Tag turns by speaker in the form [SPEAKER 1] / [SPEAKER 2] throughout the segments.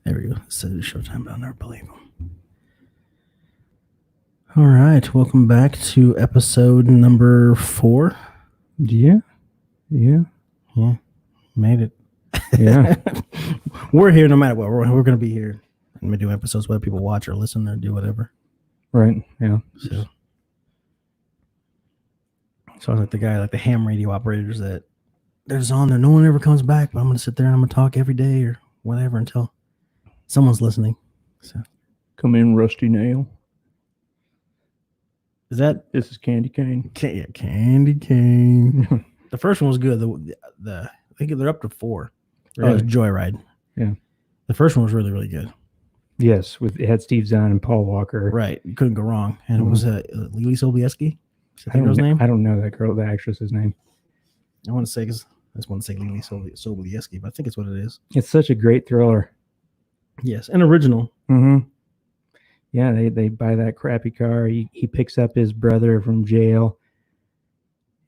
[SPEAKER 1] There we go. Said Showtime, but I'll never believe him. All right. Welcome back to episode number 4.
[SPEAKER 2] Yeah.
[SPEAKER 1] Yeah. Made it.
[SPEAKER 2] Yeah.
[SPEAKER 1] We're here no matter what. We're going to be here. And we do episodes whether people watch or listen or do whatever.
[SPEAKER 2] Right. Yeah.
[SPEAKER 1] So I was like the guy, like the ham radio operators that they're just on there. No one ever comes back, but I'm going to sit there and I'm going to talk every day or whatever until someone's listening. So
[SPEAKER 2] Come in, Rusty Nail.
[SPEAKER 1] is that
[SPEAKER 2] This is Candy Cane.
[SPEAKER 1] yeah, Candy Cane? The first one was good. The I think they're up to 4. It was Joyride.
[SPEAKER 2] Yeah.
[SPEAKER 1] The first one was really, really good.
[SPEAKER 2] Yes, it had Steve Zahn and Paul Walker.
[SPEAKER 1] Right. You couldn't go wrong. And it was Lily Sobieski. Is that
[SPEAKER 2] I don't
[SPEAKER 1] girl's
[SPEAKER 2] know,
[SPEAKER 1] name?
[SPEAKER 2] I don't know that girl, the actress's name.
[SPEAKER 1] I want to say because I just want to say Lily Sobieski, but I think it's what it is.
[SPEAKER 2] It's such a great thriller.
[SPEAKER 1] Yes, and original.
[SPEAKER 2] Mm-hmm. Yeah, they buy that crappy car. He picks up his brother from jail.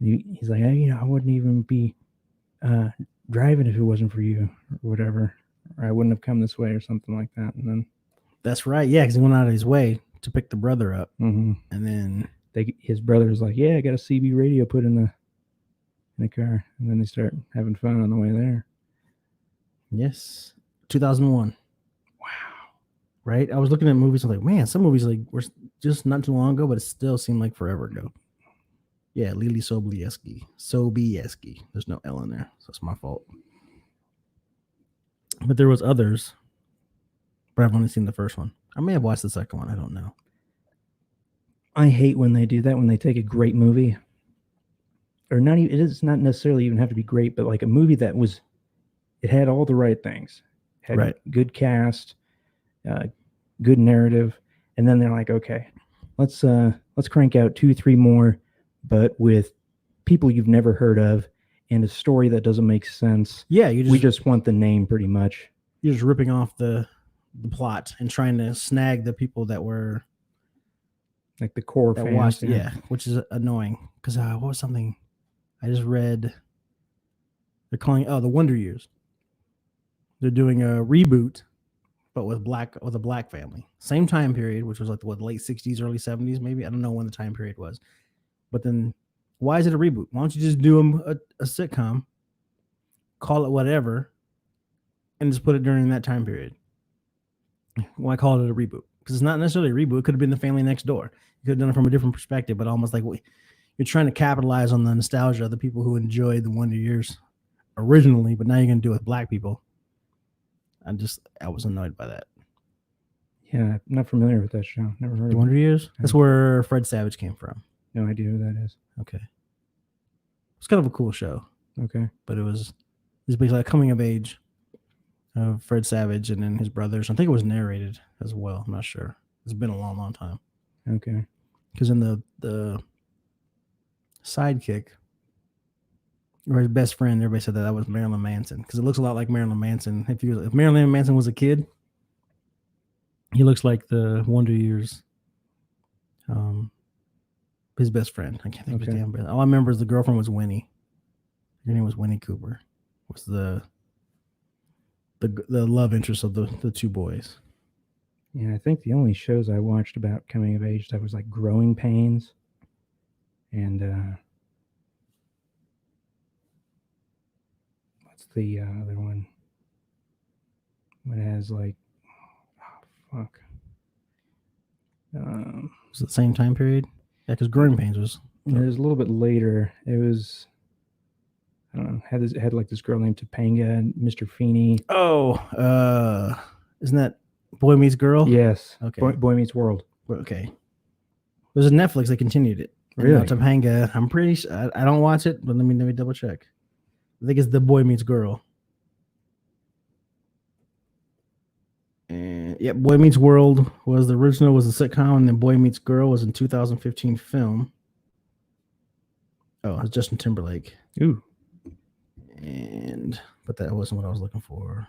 [SPEAKER 2] He's like, hey, I wouldn't even be driving if it wasn't for you or whatever. Or I wouldn't have come this way or something like that. And then
[SPEAKER 1] That's right. Yeah, because he went out of his way to pick the brother up.
[SPEAKER 2] mm-hmm.
[SPEAKER 1] And then
[SPEAKER 2] his brother's like, yeah, I got a CB radio put in the car. And then they start having fun on the way there.
[SPEAKER 1] Yes. 2001.
[SPEAKER 2] Wow.
[SPEAKER 1] Right? I was looking at movies. I'm like, man, some movies like were just not too long ago, but it still seemed like forever ago. Yeah, Lily Sobieski. Sobieski. There's no L in there, so it's my fault. But there was others, but I've only seen the first one. I may have watched the second one. I don't know.
[SPEAKER 2] I hate when they do that, when they take a great movie, or not even, it does not necessarily even have to be great, but like a movie that it had all the right things. Had
[SPEAKER 1] right.
[SPEAKER 2] Good cast, good narrative, and then they're like, okay, let's crank out 2-3 more, but with people you've never heard of and a story that doesn't make sense.
[SPEAKER 1] Yeah,
[SPEAKER 2] we just want the name pretty much.
[SPEAKER 1] You're just ripping off the plot and trying to snag the people that were
[SPEAKER 2] like the core
[SPEAKER 1] that
[SPEAKER 2] fans.
[SPEAKER 1] Watched, yeah, which is annoying because what was something I just read? They're calling the Wonder Years. They're doing a reboot, but with a black family. Same time period, which was like the late 60s, early 70s, maybe. I don't know when the time period was. But then why is it a reboot? Why don't you just do a sitcom, call it whatever, and just put it during that time period? Why call it a reboot? Because it's not necessarily a reboot. It could have been The Family Next Door. You could have done it from a different perspective, but almost like you're trying to capitalize on the nostalgia of the people who enjoyed the Wonder Years originally, but now you're going to do it with black people. I was annoyed by that.
[SPEAKER 2] Yeah, I'm not familiar with that show. Never heard of
[SPEAKER 1] Wonder Years? That's where Fred Savage came from.
[SPEAKER 2] No idea who that is.
[SPEAKER 1] Okay. It's kind of a cool show.
[SPEAKER 2] Okay.
[SPEAKER 1] But it was basically a coming of age of Fred Savage and then his brothers. I think it was narrated as well. I'm not sure. It's been a long, long time.
[SPEAKER 2] Okay.
[SPEAKER 1] Because in the sidekick, or his best friend, everybody said that was Marilyn Manson. Because it looks a lot like Marilyn Manson. If Marilyn Manson was a kid, he looks like the Wonder Years. His best friend. I can't think of his damn brother. All I remember is the girlfriend was Winnie. Her name was Winnie Cooper. Was the love interest of the two boys.
[SPEAKER 2] Yeah, I think the only shows I watched about coming of age that was like Growing Pains and what's the other one? What has like fuck.
[SPEAKER 1] Was it the same time period? Yeah, because Growing Pains was.
[SPEAKER 2] It was a little bit later. It was, I don't know. Had like this girl named Topanga and Mr. Feeney.
[SPEAKER 1] Oh, isn't that Boy Meets Girl?
[SPEAKER 2] Yes.
[SPEAKER 1] Okay.
[SPEAKER 2] Boy Meets World.
[SPEAKER 1] Okay. It was a Netflix. They continued it.
[SPEAKER 2] Really?
[SPEAKER 1] Topanga. I'm pretty sure. I don't watch it, but let me double check. I think it's the Boy Meets Girl. And yeah, Boy Meets World was the original, was a sitcom, and then Boy Meets Girl was in 2015 film. Oh, it's Justin Timberlake.
[SPEAKER 2] Ooh.
[SPEAKER 1] But that wasn't what I was looking for.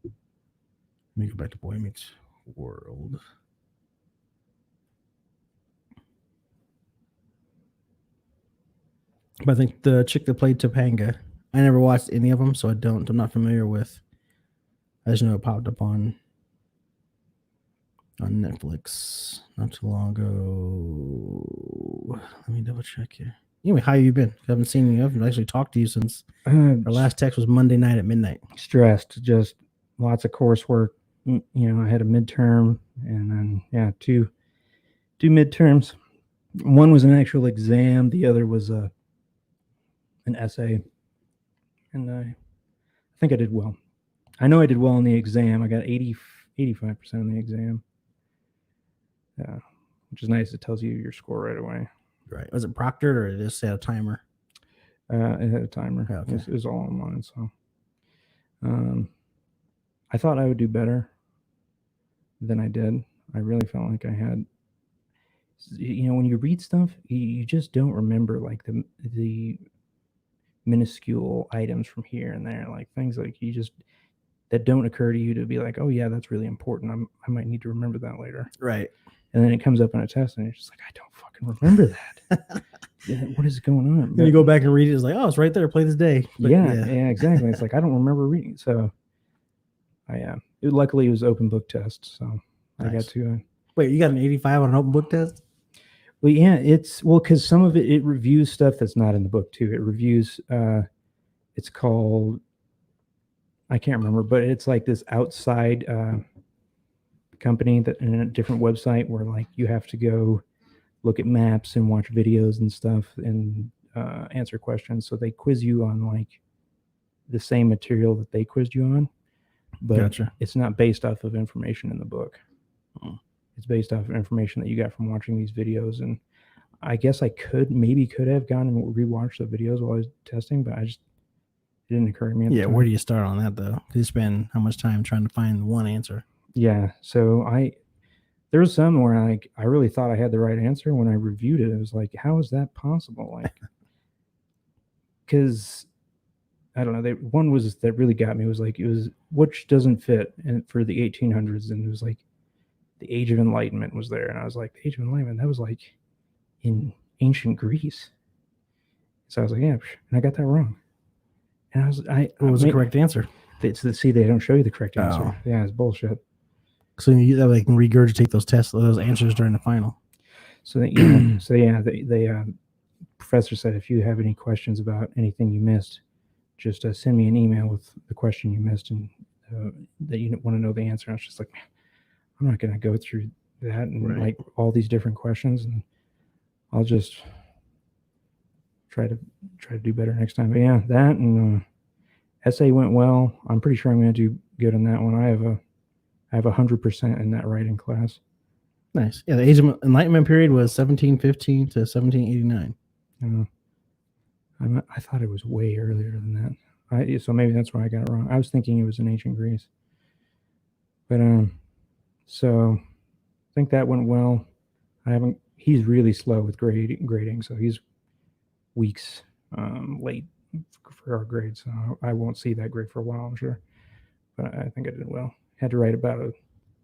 [SPEAKER 1] Let me go back to Boy Meets World. But I think the chick that played Topanga, I never watched any of them, so I'm not familiar with. I just know it popped up on on Netflix not too long ago. Let me double check here. Anyway, how you been? I haven't seen you. I haven't actually talked to you since our last text was Monday night at midnight.
[SPEAKER 2] Stressed, just lots of coursework. I had a midterm, and then two midterms. One was an actual exam. The other was an essay, and I think I did well. I know I did well in the exam. I got 85% on the exam. Yeah, which is nice. It tells you your score right away.
[SPEAKER 1] Right. Was it proctored or did it just say a timer?
[SPEAKER 2] It had a timer. Okay. It was all online. So I thought I would do better than I did. I really felt like I had, when you read stuff, you just don't remember like the minuscule items from here and there, like things like that don't occur to you to be like, oh yeah, that's really important. I might need to remember that later.
[SPEAKER 1] Right.
[SPEAKER 2] And then it comes up on a test and it's just like, I don't fucking remember that. What is going on?
[SPEAKER 1] Then you go back and read it. It's like, oh, it's right there. Play this day.
[SPEAKER 2] But yeah, exactly. It's like, I don't remember reading. So luckily it was open book test. So nice. I got to.
[SPEAKER 1] Wait, you got an 85 on an open book test?
[SPEAKER 2] Well, yeah, because some of it reviews stuff that's not in the book too. It reviews, it's called, I can't remember, but it's like this outside company that in a different website where like you have to go look at maps and watch videos and stuff and answer questions. So they quiz you on like the same material that they quizzed you on, but It's not based off of information in the book. It's based off of information that you got from watching these videos. And I guess I could have gone and rewatched the videos while I was testing, but it didn't occur to me.
[SPEAKER 1] Yeah, where do you start on that though? You spend how much time trying to find one answer?
[SPEAKER 2] Yeah, so there was some where I really thought I had the right answer. When I reviewed it, it was like, how is that possible? Like, because I don't know. One was that really got me was like, it was which doesn't fit for the 1800s, and it was like the Age of Enlightenment was there, and I was like, the Age of Enlightenment, that was like in ancient Greece. So I was like, yeah, and I got that wrong. And
[SPEAKER 1] what was the correct answer?
[SPEAKER 2] They don't show you the correct answer. Oh. Yeah, it's bullshit.
[SPEAKER 1] So they can regurgitate those answers during the final.
[SPEAKER 2] So the professor said, if you have any questions about anything you missed, just send me an email with the question you missed and that you want to know the answer. And I was just like, man, I'm not going to go through that and like all these different questions, and I'll just try to do better next time. But yeah, that and essay went well. I'm pretty sure I'm going to do good on that one. I have 100% in that writing class.
[SPEAKER 1] Nice. Yeah, the Age of Enlightenment period was 1715 to 1789.
[SPEAKER 2] I thought it was way earlier than that. So maybe that's why I got it wrong. I was thinking it was in ancient Greece. But so I think that went well. He's really slow with grading, so he's weeks late for our grade, so I won't see that grade for a while, I'm sure. But I think I did well. Had to write about an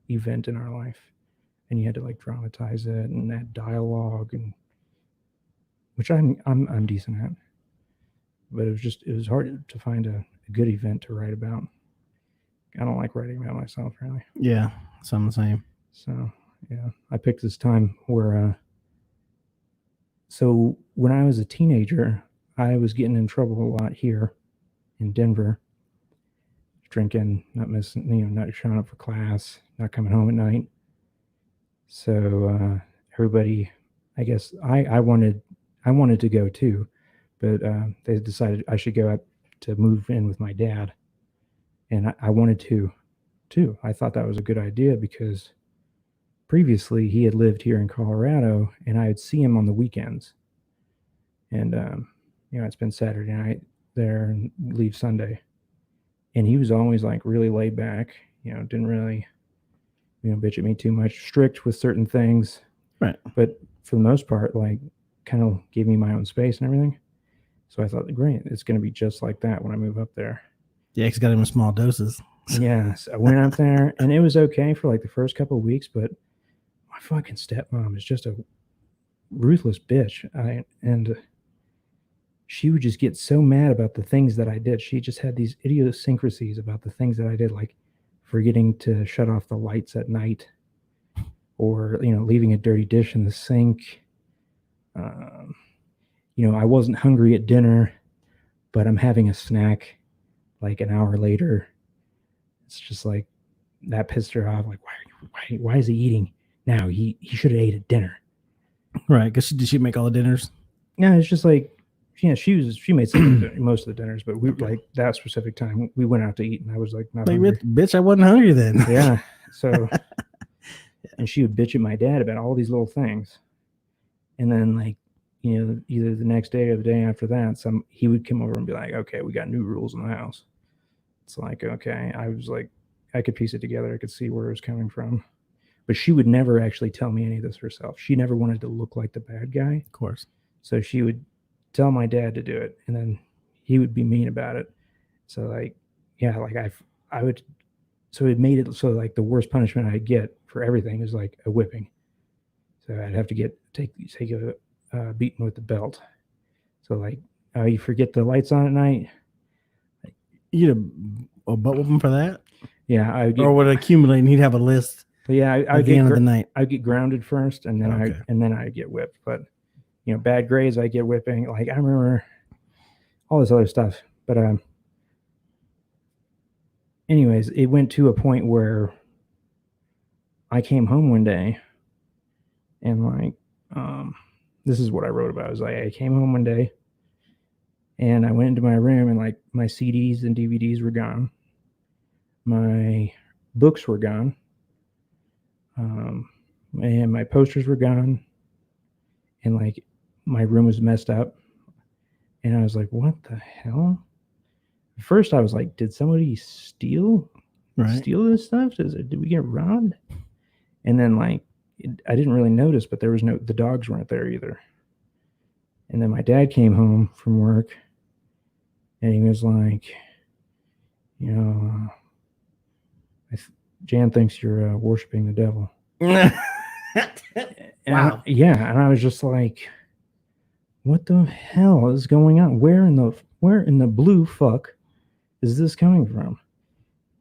[SPEAKER 2] event in our life, and you had to like dramatize it and add dialogue, and which I'm decent at. But it was hard to find a good event to write about. I don't like writing about myself, really.
[SPEAKER 1] Yeah, so I'm the same.
[SPEAKER 2] So yeah, I picked this time where. So when I was a teenager, I was getting in trouble a lot here in Denver. Drinking, not missing, not showing up for class, not coming home at night. So everybody, I guess I wanted to go too, but they decided I should go up to move in with my dad, and I wanted to too. I thought that was a good idea because previously he had lived here in Colorado, and I would see him on the weekends. And I'd spend Saturday night there and leave Sunday. And he was always like really laid back, didn't really, bitch at me too much, strict with certain things.
[SPEAKER 1] Right.
[SPEAKER 2] But for the most part, like kind of gave me my own space and everything. So I thought, great, it's going to be just like that when I move up there.
[SPEAKER 1] Yeah, he's got him in small doses.
[SPEAKER 2] Yeah. So I went up there and it was okay for like the first couple of weeks, but my fucking stepmom is just a ruthless bitch. And she would just get so mad about the things that I did. She just had these idiosyncrasies about the things that I did, like forgetting to shut off the lights at night or leaving a dirty dish in the sink. I wasn't hungry at dinner, but I'm having a snack like an hour later. It's just like that pissed her off. Like, why is he eating now? He should have ate at dinner.
[SPEAKER 1] Right, because did she make all the dinners?
[SPEAKER 2] Yeah, it's just like, she made most of the dinners, but we like that specific time we went out to eat, and I was like, not hungry.
[SPEAKER 1] Bitch, I wasn't hungry then.
[SPEAKER 2] Yeah, so, and she would bitch at my dad about all these little things, and then like, either the next day or the day after that, he would come over and be like, okay, we got new rules in the house. It's like, okay, I was like, I could piece it together. I could see where it was coming from. But she would never actually tell me any of this herself. She never wanted to look like the bad guy.
[SPEAKER 1] Of course.
[SPEAKER 2] So she would tell my dad to do it, and then he would be mean about it. So like, yeah, like I would, so it made it so like the worst punishment I'd get for everything is like a whipping. So I'd have to take a beating with the belt. So like, you forget the lights on at night.
[SPEAKER 1] You get a butt whooping for that?
[SPEAKER 2] Yeah,
[SPEAKER 1] or would it accumulate and he'd have a list?
[SPEAKER 2] But yeah,
[SPEAKER 1] at the end of the night,
[SPEAKER 2] I'd get grounded first, and then I'd get whipped. But bad grades, I get whipping. Like I remember all this other stuff. But anyways, it went to a point where I came home one day, and like, this is what I wrote about. I was like, I came home one day, and I went into my room, and like my CDs and DVDs were gone. My books were gone. And my posters were gone. And like my room was messed up. And I was like, what the hell? At first I was like, did somebody steal this stuff? Did we get robbed? And then like, I didn't really notice, but the dogs weren't there either. And then my dad came home from work, and he was like, Jan thinks you're worshiping the devil.
[SPEAKER 1] Wow.
[SPEAKER 2] And I was just like, what the hell is going on? Where in the blue fuck is this coming from?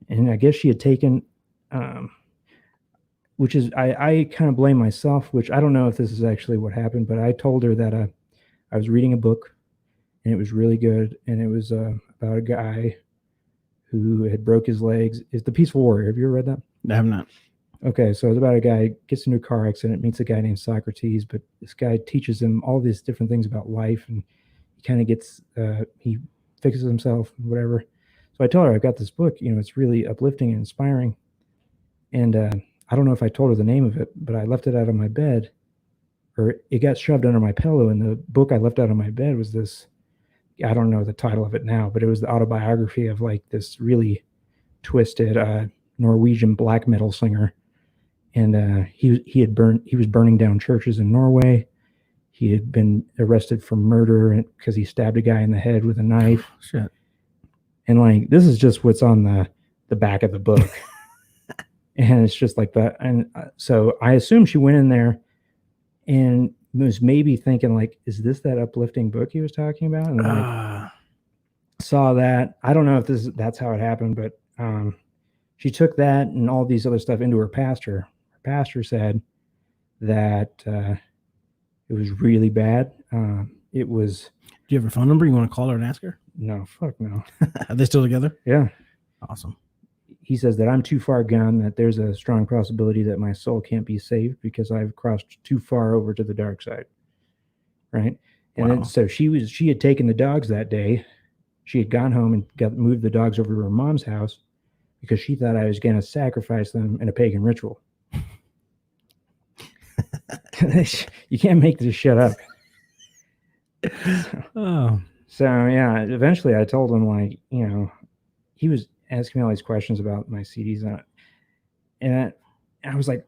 [SPEAKER 2] And I guess she had taken, which is, I kind of blame myself, which I don't know if this is actually what happened, but I told her that I was reading a book, and it was really good, and it was about a guy who had broke his legs. It's The Peaceful Warrior. Have you ever read that?
[SPEAKER 1] I have not.
[SPEAKER 2] Okay, so it's about a guy gets into a car accident, meets a guy named Socrates, but this guy teaches him all these different things about life, and he kind of gets, he fixes himself, whatever. So I told her, I've got this book, it's really uplifting and inspiring. And I don't know if I told her the name of it, but I left it out of my bed, or it got shoved under my pillow, and the book I left out of my bed was this, I don't know the title of it now, but it was the autobiography of like this really twisted Norwegian black metal singer. And he was burning down churches in Norway. He had been arrested for murder because he stabbed a guy in the head with a knife.
[SPEAKER 1] Shit.
[SPEAKER 2] And like, this is just what's on the back of the book. And it's just like that. And so I assume she went in there and was maybe thinking like, is this that uplifting book he was talking about? And like, saw that. I don't know if that's how it happened, but she took that and all these other stuff into her pastor. Her pastor said that it was really bad. It was.
[SPEAKER 1] Do you have her phone number? You want to call her and ask her?
[SPEAKER 2] No, fuck no.
[SPEAKER 1] Are they still together?
[SPEAKER 2] Yeah.
[SPEAKER 1] Awesome.
[SPEAKER 2] He says that I'm too far gone, that there's a strong possibility that my soul can't be saved because I've crossed too far over to the dark side. Right. And then, so she had taken the dogs that day. She had gone home and moved the dogs over to her mom's house because she thought I was going to sacrifice them in a pagan ritual. You can't make this shit up. So yeah, eventually I told him, like, he was asking me all these questions about my CDs and I was like,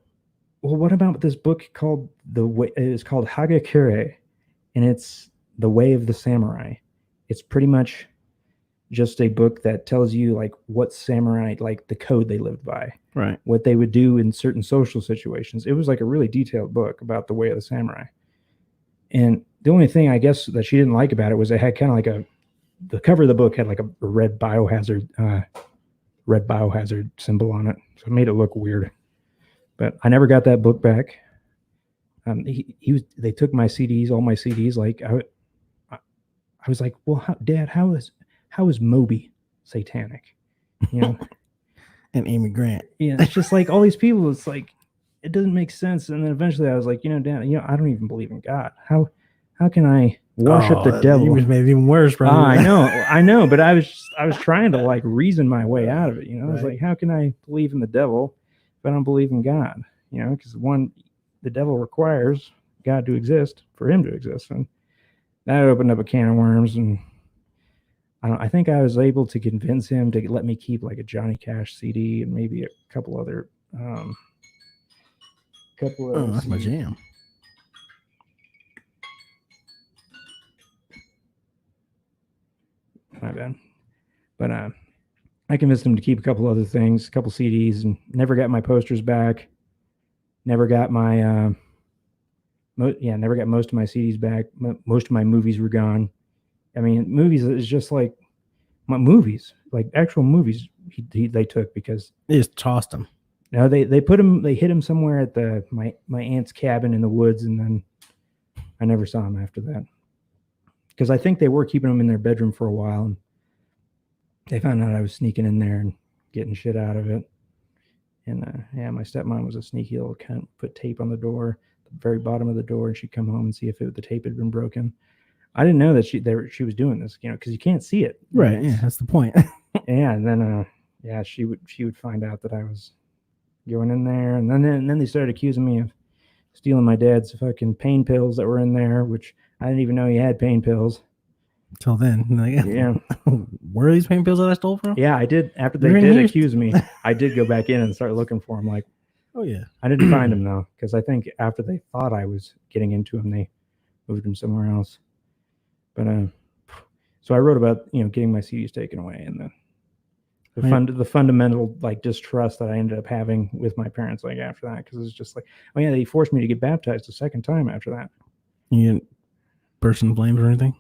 [SPEAKER 2] well, what about this book called it's called Hagakure, and it's The Way of the Samurai. It's pretty much just a book that tells you like what samurai, like the code they lived by,
[SPEAKER 1] right? What
[SPEAKER 2] they would do in certain social situations. It was like a really detailed book about the way of the samurai. And the only thing I guess that she didn't like about it was it had kind of like the cover of the book had like a red biohazard symbol on it. So it made it look weird. But I never got that book back. They took my CDs, all my CDs. Like I was like, well, Dad, how is Moby satanic? You know,
[SPEAKER 1] And Amy Grant.
[SPEAKER 2] yeah, it's just like all these people. It's like it doesn't make sense. And then eventually, I was like, Dad, I don't even believe in God. How can I worship the devil?
[SPEAKER 1] You made it even worse, bro.
[SPEAKER 2] I know, but I was trying to like reason my way out of it. I was
[SPEAKER 1] Right.
[SPEAKER 2] like, how can I believe in the devil if I don't believe in God? Because the devil requires God to exist for him to exist, and that opened up a can of worms. And I think I was able to convince him to let me keep like a Johnny Cash CD and maybe a couple other
[SPEAKER 1] that's my jam.
[SPEAKER 2] My bad. But I convinced him to keep a couple other things, a couple CDs, and never got my posters back. Never got my never got most of my CDs back. Most of my movies were gone. I mean, movies is just like my movies, like actual movies. They took because
[SPEAKER 1] They just tossed them.
[SPEAKER 2] No, they hid him somewhere at my aunt's cabin in the woods, and then I never saw him after that. Because I think they were keeping him in their bedroom for a while, and they found out I was sneaking in there and getting shit out of it. And my stepmom was a sneaky little cunt. Put tape on the door, the very bottom of the door, and she'd come home and see if the tape had been broken. I didn't know that she was doing this, because you can't see it.
[SPEAKER 1] Right. Yeah, that's the point.
[SPEAKER 2] Yeah, and then she would find out that I was going in there, and then they started accusing me of stealing my dad's fucking pain pills that were in there, which I didn't even know he had pain pills.
[SPEAKER 1] Till then, like,
[SPEAKER 2] yeah.
[SPEAKER 1] Where are these pain pills that I stole from?
[SPEAKER 2] Yeah, I did. After they did accuse me, I did go back in and start looking for them. Like,
[SPEAKER 1] oh yeah,
[SPEAKER 2] I didn't find them though, because I think after they thought I was getting into them, they moved them somewhere else. But so I wrote about getting my CDs taken away and the fundamental like distrust that I ended up having with my parents like after that, because it's just like, oh yeah, they forced me to get baptized a second time after that.
[SPEAKER 1] You didn't burst in flames or anything?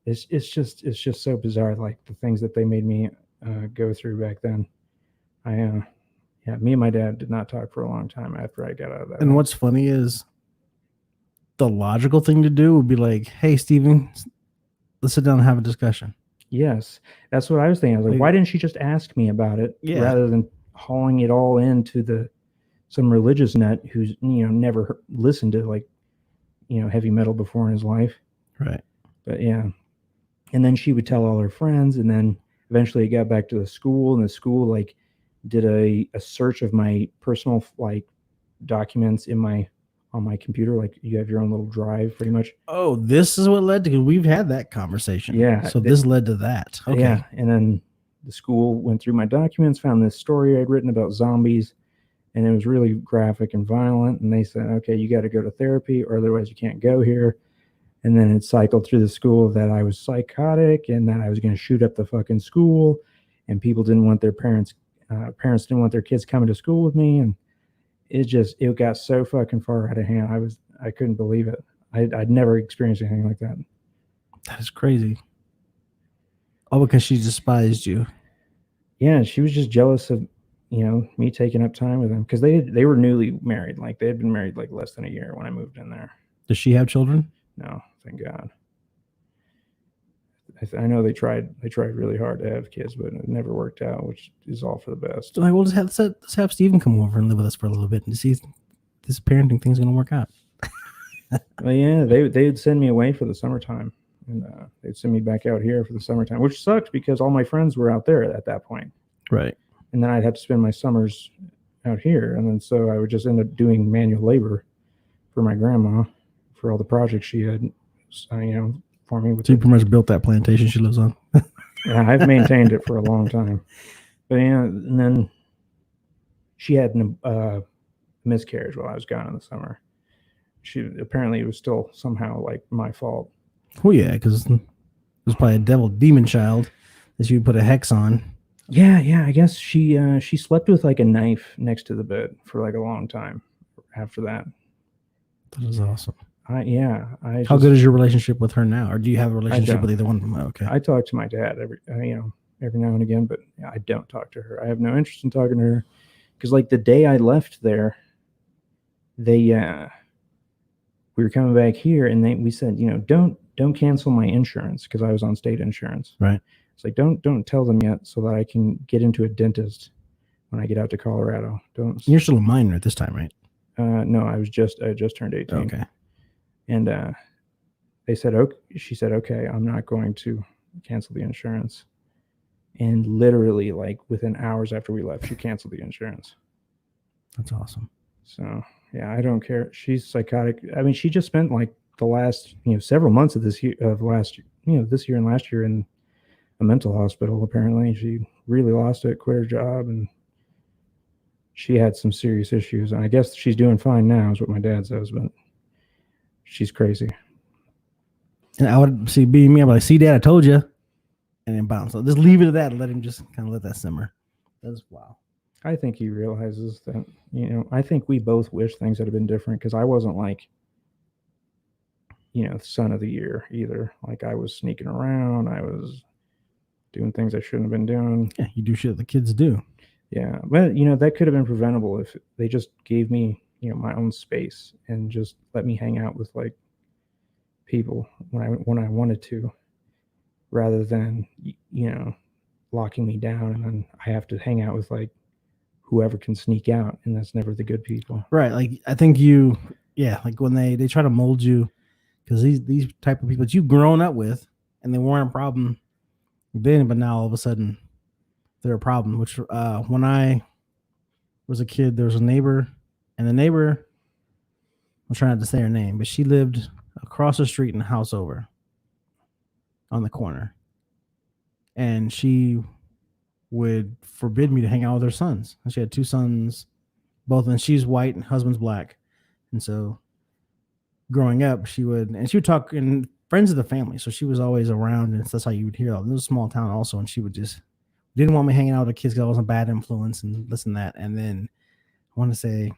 [SPEAKER 2] It's just so bizarre, like the things that they made me go through back then. Me and my dad did not talk for a long time after I got out of that.
[SPEAKER 1] And what's funny is the logical thing to do would be like, hey, Steven, let's sit down and have a discussion.
[SPEAKER 2] Yes, that's what I was thinking. I was like, why didn't she just ask me about it rather than hauling it all into some religious nut who's never listened to like heavy metal before in his life.
[SPEAKER 1] Right.
[SPEAKER 2] But yeah, and then she would tell all her friends, and then eventually it got back to the school, and the school like did a search of my personal like documents on my computer. Like you have your own little drive pretty much.
[SPEAKER 1] Oh, this is what led to, we've had that conversation.
[SPEAKER 2] Yeah.
[SPEAKER 1] So this led to that. Okay.
[SPEAKER 2] Yeah. And then the school went through my documents, found this story I'd written about zombies, and it was really graphic and violent. And they said, okay, you got to go to therapy or otherwise you can't go here. And then it cycled through the school that I was psychotic and that I was going to shoot up the fucking school, and people didn't want their parents didn't want their kids coming to school with me. And it got so fucking far out of hand. I couldn't believe it. I'd never experienced anything like that.
[SPEAKER 1] That is crazy. Oh, because she despised you.
[SPEAKER 2] Yeah, she was just jealous of, me taking up time with them, because they were newly married. Like they had been married like less than a year when I moved in there.
[SPEAKER 1] Does she have children?
[SPEAKER 2] No, thank God. I know they tried really hard to have kids, but it never worked out, which is all for the best.
[SPEAKER 1] So like, we'll let's have Steven come over and live with us for a little bit and see if this parenting thing's going to work out.
[SPEAKER 2] Well, yeah, they'd send me away for the summertime, and they'd send me back out here for the summertime, which sucked because all my friends were out there at that point.
[SPEAKER 1] Right.
[SPEAKER 2] And then I'd have to spend my summers out here, and then so I would just end up doing manual labor for my grandma for all the projects she had, for me.
[SPEAKER 1] So you pretty much built that plantation she lives on.
[SPEAKER 2] Yeah, I've maintained it for a long time. But yeah, and then she had a miscarriage while I was gone in the summer. Apparently it was still somehow like my fault.
[SPEAKER 1] Oh yeah, because it was probably a demon child that you put a hex on.
[SPEAKER 2] Yeah, I guess she slept with like a knife next to the bed for like a long time after that.
[SPEAKER 1] That is awesome.
[SPEAKER 2] How
[SPEAKER 1] good is your relationship with her now, or do you have a relationship with either one of them? Okay.
[SPEAKER 2] I talk to my dad every now and again, but I don't talk to her. I have no interest in talking to her, because like the day I left there, we were coming back here, and we said, don't cancel my insurance because I was on state insurance.
[SPEAKER 1] Right.
[SPEAKER 2] It's like don't tell them yet so that I can get into a dentist when I get out to Colorado. Don't.
[SPEAKER 1] You're still a minor at this time, right?
[SPEAKER 2] No, I just turned 18.
[SPEAKER 1] Okay.
[SPEAKER 2] And they said, okay. She said, okay, I'm not going to cancel the insurance. And literally, like within hours after we left, she canceled the insurance.
[SPEAKER 1] That's awesome.
[SPEAKER 2] So yeah, I don't care. She's psychotic. I mean, she just spent like the last several months of this year, this year and last year in a mental hospital. Apparently, she really lost it, quit her job, and she had some serious issues. And I guess she's doing fine now, is what my dad says, but she's crazy.
[SPEAKER 1] And I would see being me, I'm like, see, Dad, I told you, and then bounce. So just leave it at that and let him just kind of let that simmer. That's wow.
[SPEAKER 2] I think he realizes that, I think we both wish things had been different because I wasn't like, son of the year either. Like I was sneaking around. I was doing things I shouldn't have been doing.
[SPEAKER 1] Yeah, you do shit the kids do.
[SPEAKER 2] Yeah. But, that could have been preventable if they just gave me, my own space and just let me hang out with like people when I wanted to, rather than, locking me down and then I have to hang out with like whoever can sneak out, and that's never the good people.
[SPEAKER 1] Right. Like I think like when they try to mold you, because these type of people that you've grown up with and they weren't a problem then, but now all of a sudden they're a problem. Which when I was a kid, there was a neighbor, and the neighbor, I'm trying not to say her name, but she lived across the street in the house over on the corner, and she would forbid me to hang out with her sons. And she had two sons, both, and she's white and husband's black. And so growing up, she would talk, and friends of the family. So she was always around, and that's how you would hear it. It was a small town also. And she would just didn't want me hanging out with the kids because I was a bad influence and this and that. And then I want to say,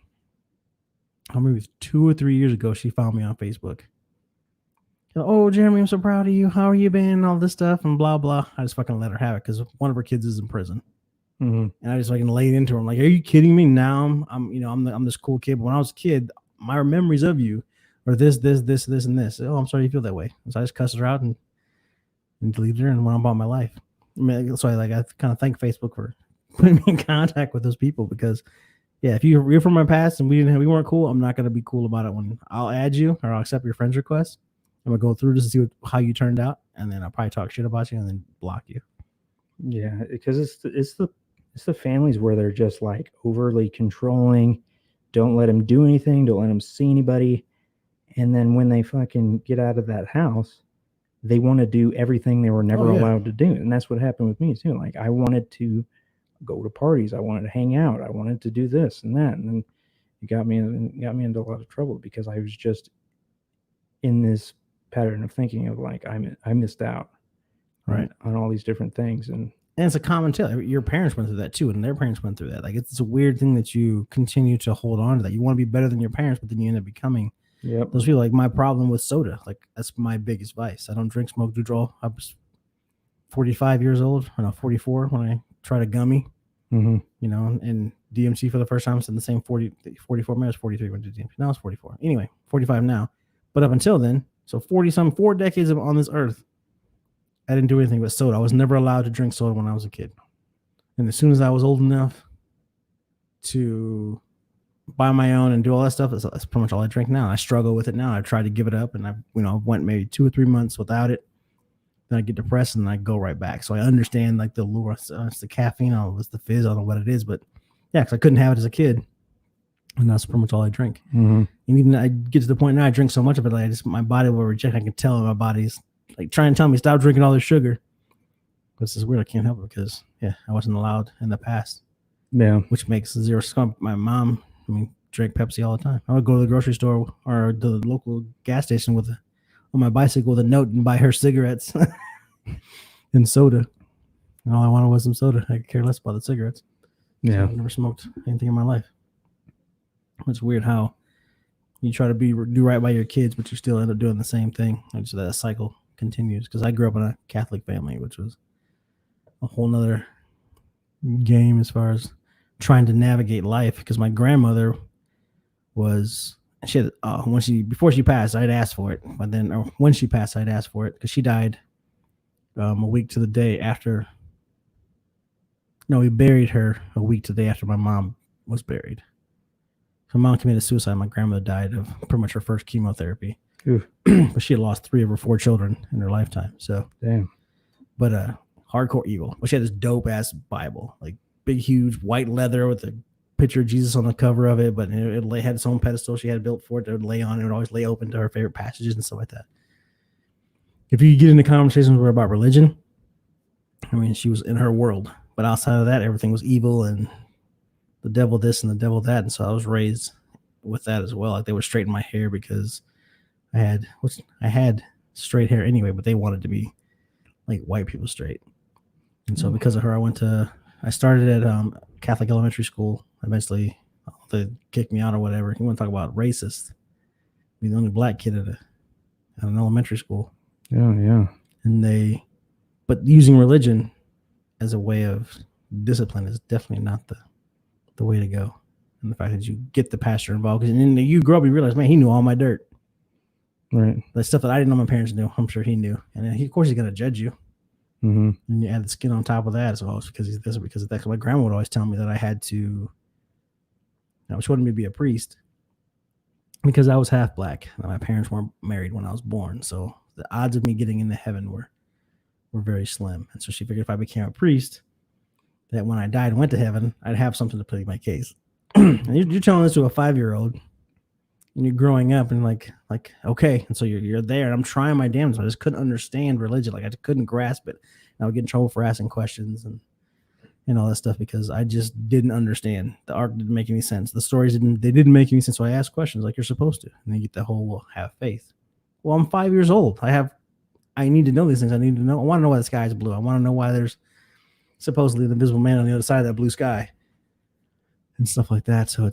[SPEAKER 1] maybe 2 or 3 years ago, she found me on Facebook. Oh, Jeremy, I'm so proud of you. How are you been? And all this stuff and blah, blah. I just fucking let her have it because one of her kids is in prison.
[SPEAKER 2] Mm-hmm.
[SPEAKER 1] And I just fucking laid into her. I'm like, are you kidding me? Now I'm this cool kid. But when I was a kid, my memories of you are this, and this. Oh, I'm sorry you feel that way. So I just cussed her out and deleted her and went on about my life. I mean, so I kind of thank Facebook for putting me in contact with those people because, yeah, if you're from my past and we weren't cool, I'm not gonna be cool about it. When I'll add you or I'll accept your friend's request, I'm gonna go through just to see how you turned out, and then I'll probably talk shit about you and then block you.
[SPEAKER 2] Yeah, because it's the families where they're just like overly controlling. Don't let them do anything. Don't let them see anybody. And then when they fucking get out of that house, they want to do everything they were never allowed to do. And that's what happened with me too. Like I wanted to go to parties. I wanted to hang out. I wanted to do this and that. And then it got me into a lot of trouble because I was just in this pattern of thinking of like, I missed out on all these different things. And
[SPEAKER 1] it's a common tale. Your parents went through that too, and their parents went through that. Like it's a weird thing that you continue to hold on to that. You want to be better than your parents, but then you end up becoming those people. Like my problem with soda, like that's my biggest vice. I don't drink, smoke, do draw. I was 45 years old, or no, 44 when I tried a gummy.
[SPEAKER 2] Mm-hmm.
[SPEAKER 1] And DMT for the first time. It's in the same 44 minutes, 43 when I did DMT. Now it's 44. Anyway, 45 now. But up until then, so 4 decades on this earth, I didn't do anything but soda. I was never allowed to drink soda when I was a kid. And as soon as I was old enough to buy my own and do all that stuff, that's pretty much all I drink now. I struggle with it now. I tried to give it up, and I went maybe 2 or 3 months without it. Then I get depressed and I go right back. So I understand like the lure. It's the caffeine, it's the fizz. I don't know what it is, but yeah, because I couldn't have it as a kid, and that's pretty much all I drink.
[SPEAKER 2] Mm-hmm.
[SPEAKER 1] And even I get to the point now, I drink so much of it, like my body will reject. I can tell my body's like trying to tell me stop drinking all this sugar. But it's just weird. I can't help it because I wasn't allowed in the past.
[SPEAKER 2] Yeah,
[SPEAKER 1] which makes zero sense. My mom, drank Pepsi all the time. I would go to the grocery store or the local gas station on my bicycle with a note and buy her cigarettes and soda. And all I wanted was some soda. I could care less about the cigarettes.
[SPEAKER 2] Yeah,
[SPEAKER 1] so I've never smoked anything in my life. It's weird how you try to do right by your kids, but you still end up doing the same thing. And so that cycle continues. Because I grew up in a Catholic family, which was a whole nother game as far as trying to navigate life. Because my grandmother was she had before she passed, I'd asked for it, but then or when she passed, I'd asked for it because she died a week to the day after. No, we buried her a week to the day after my mom was buried. So my mom committed suicide. My grandmother died of pretty much her first chemotherapy. But she had lost 3 of her 4 children in her lifetime. So
[SPEAKER 2] damn.
[SPEAKER 1] But hardcore evil. But she had this dope ass Bible, like big, huge white leather with a picture of Jesus on the cover of it. But it had its own pedestal she had built for it. It would lay on. It would always lay open to her favorite passages and stuff like that. If you get into conversations with her about religion, I mean, she was in her world. But outside of that, everything was evil and the devil this and the devil that. And so I was raised with that as well. Like they would straighten my hair because I had straight hair anyway, but they wanted to be like white people straight. And so because of her, I started at Catholic elementary school. Eventually they kicked me out or whatever. You want to talk about racist? Be the only black kid at an elementary school.
[SPEAKER 2] Yeah.
[SPEAKER 1] And but using religion as a way of discipline is definitely not the way to go. And the fact that you get the pastor involved, because then you grow up, you realize, man, he knew all my dirt.
[SPEAKER 2] Right.
[SPEAKER 1] The stuff that I didn't know my parents knew, I'm sure he knew. And then of course he's going to judge you.
[SPEAKER 2] Mm-hmm.
[SPEAKER 1] And you add the skin on top of that as well. It's because he's this or because of that. My grandma would always tell me that I had to, she wanted me to be a priest because I was half black and my parents weren't married when I was born. So the odds of me getting into heaven were very slim. And so she figured if I became a priest, that when I died and went to heaven, I'd have something to plead my case. And you're telling this to a 5-year-old, and you're growing up and like okay, and so you're there, and I'm trying my damnedest. I just couldn't understand religion, like I just couldn't grasp it. And I would get in trouble for asking questions and all that stuff because I just didn't understand. The art didn't make any sense. The stories didn't make any sense. So I asked questions like you're supposed to, and then you get the whole have faith. Well, I'm 5 years old. I need to know these things. I need to know. I want to know why the sky is blue. I want to know why there's supposedly an invisible man on the other side of that blue sky and stuff like that. So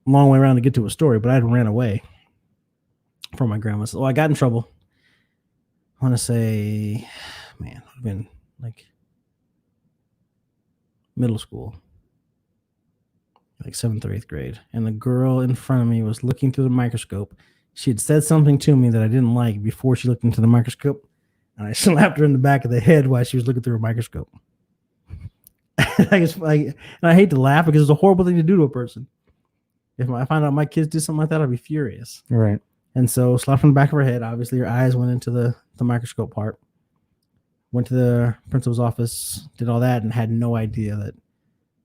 [SPEAKER 1] long way around to get to a story, but I ran away from my grandma. So I got in trouble. I want to say, man, it would have been like middle school, like 7th or 8th grade. And the girl in front of me was looking through the microscope. She had said something to me that I didn't like before she looked into the microscope. And I slapped her in the back of the head while she was looking through a microscope. And I hate to laugh because it's a horrible thing to do to a person. If I find out my kids did something like that, I'd be furious.
[SPEAKER 2] Right.
[SPEAKER 1] And so slapped in the back of her head. Obviously, her eyes went into the microscope part. Went to the principal's office, did all that, and had no idea that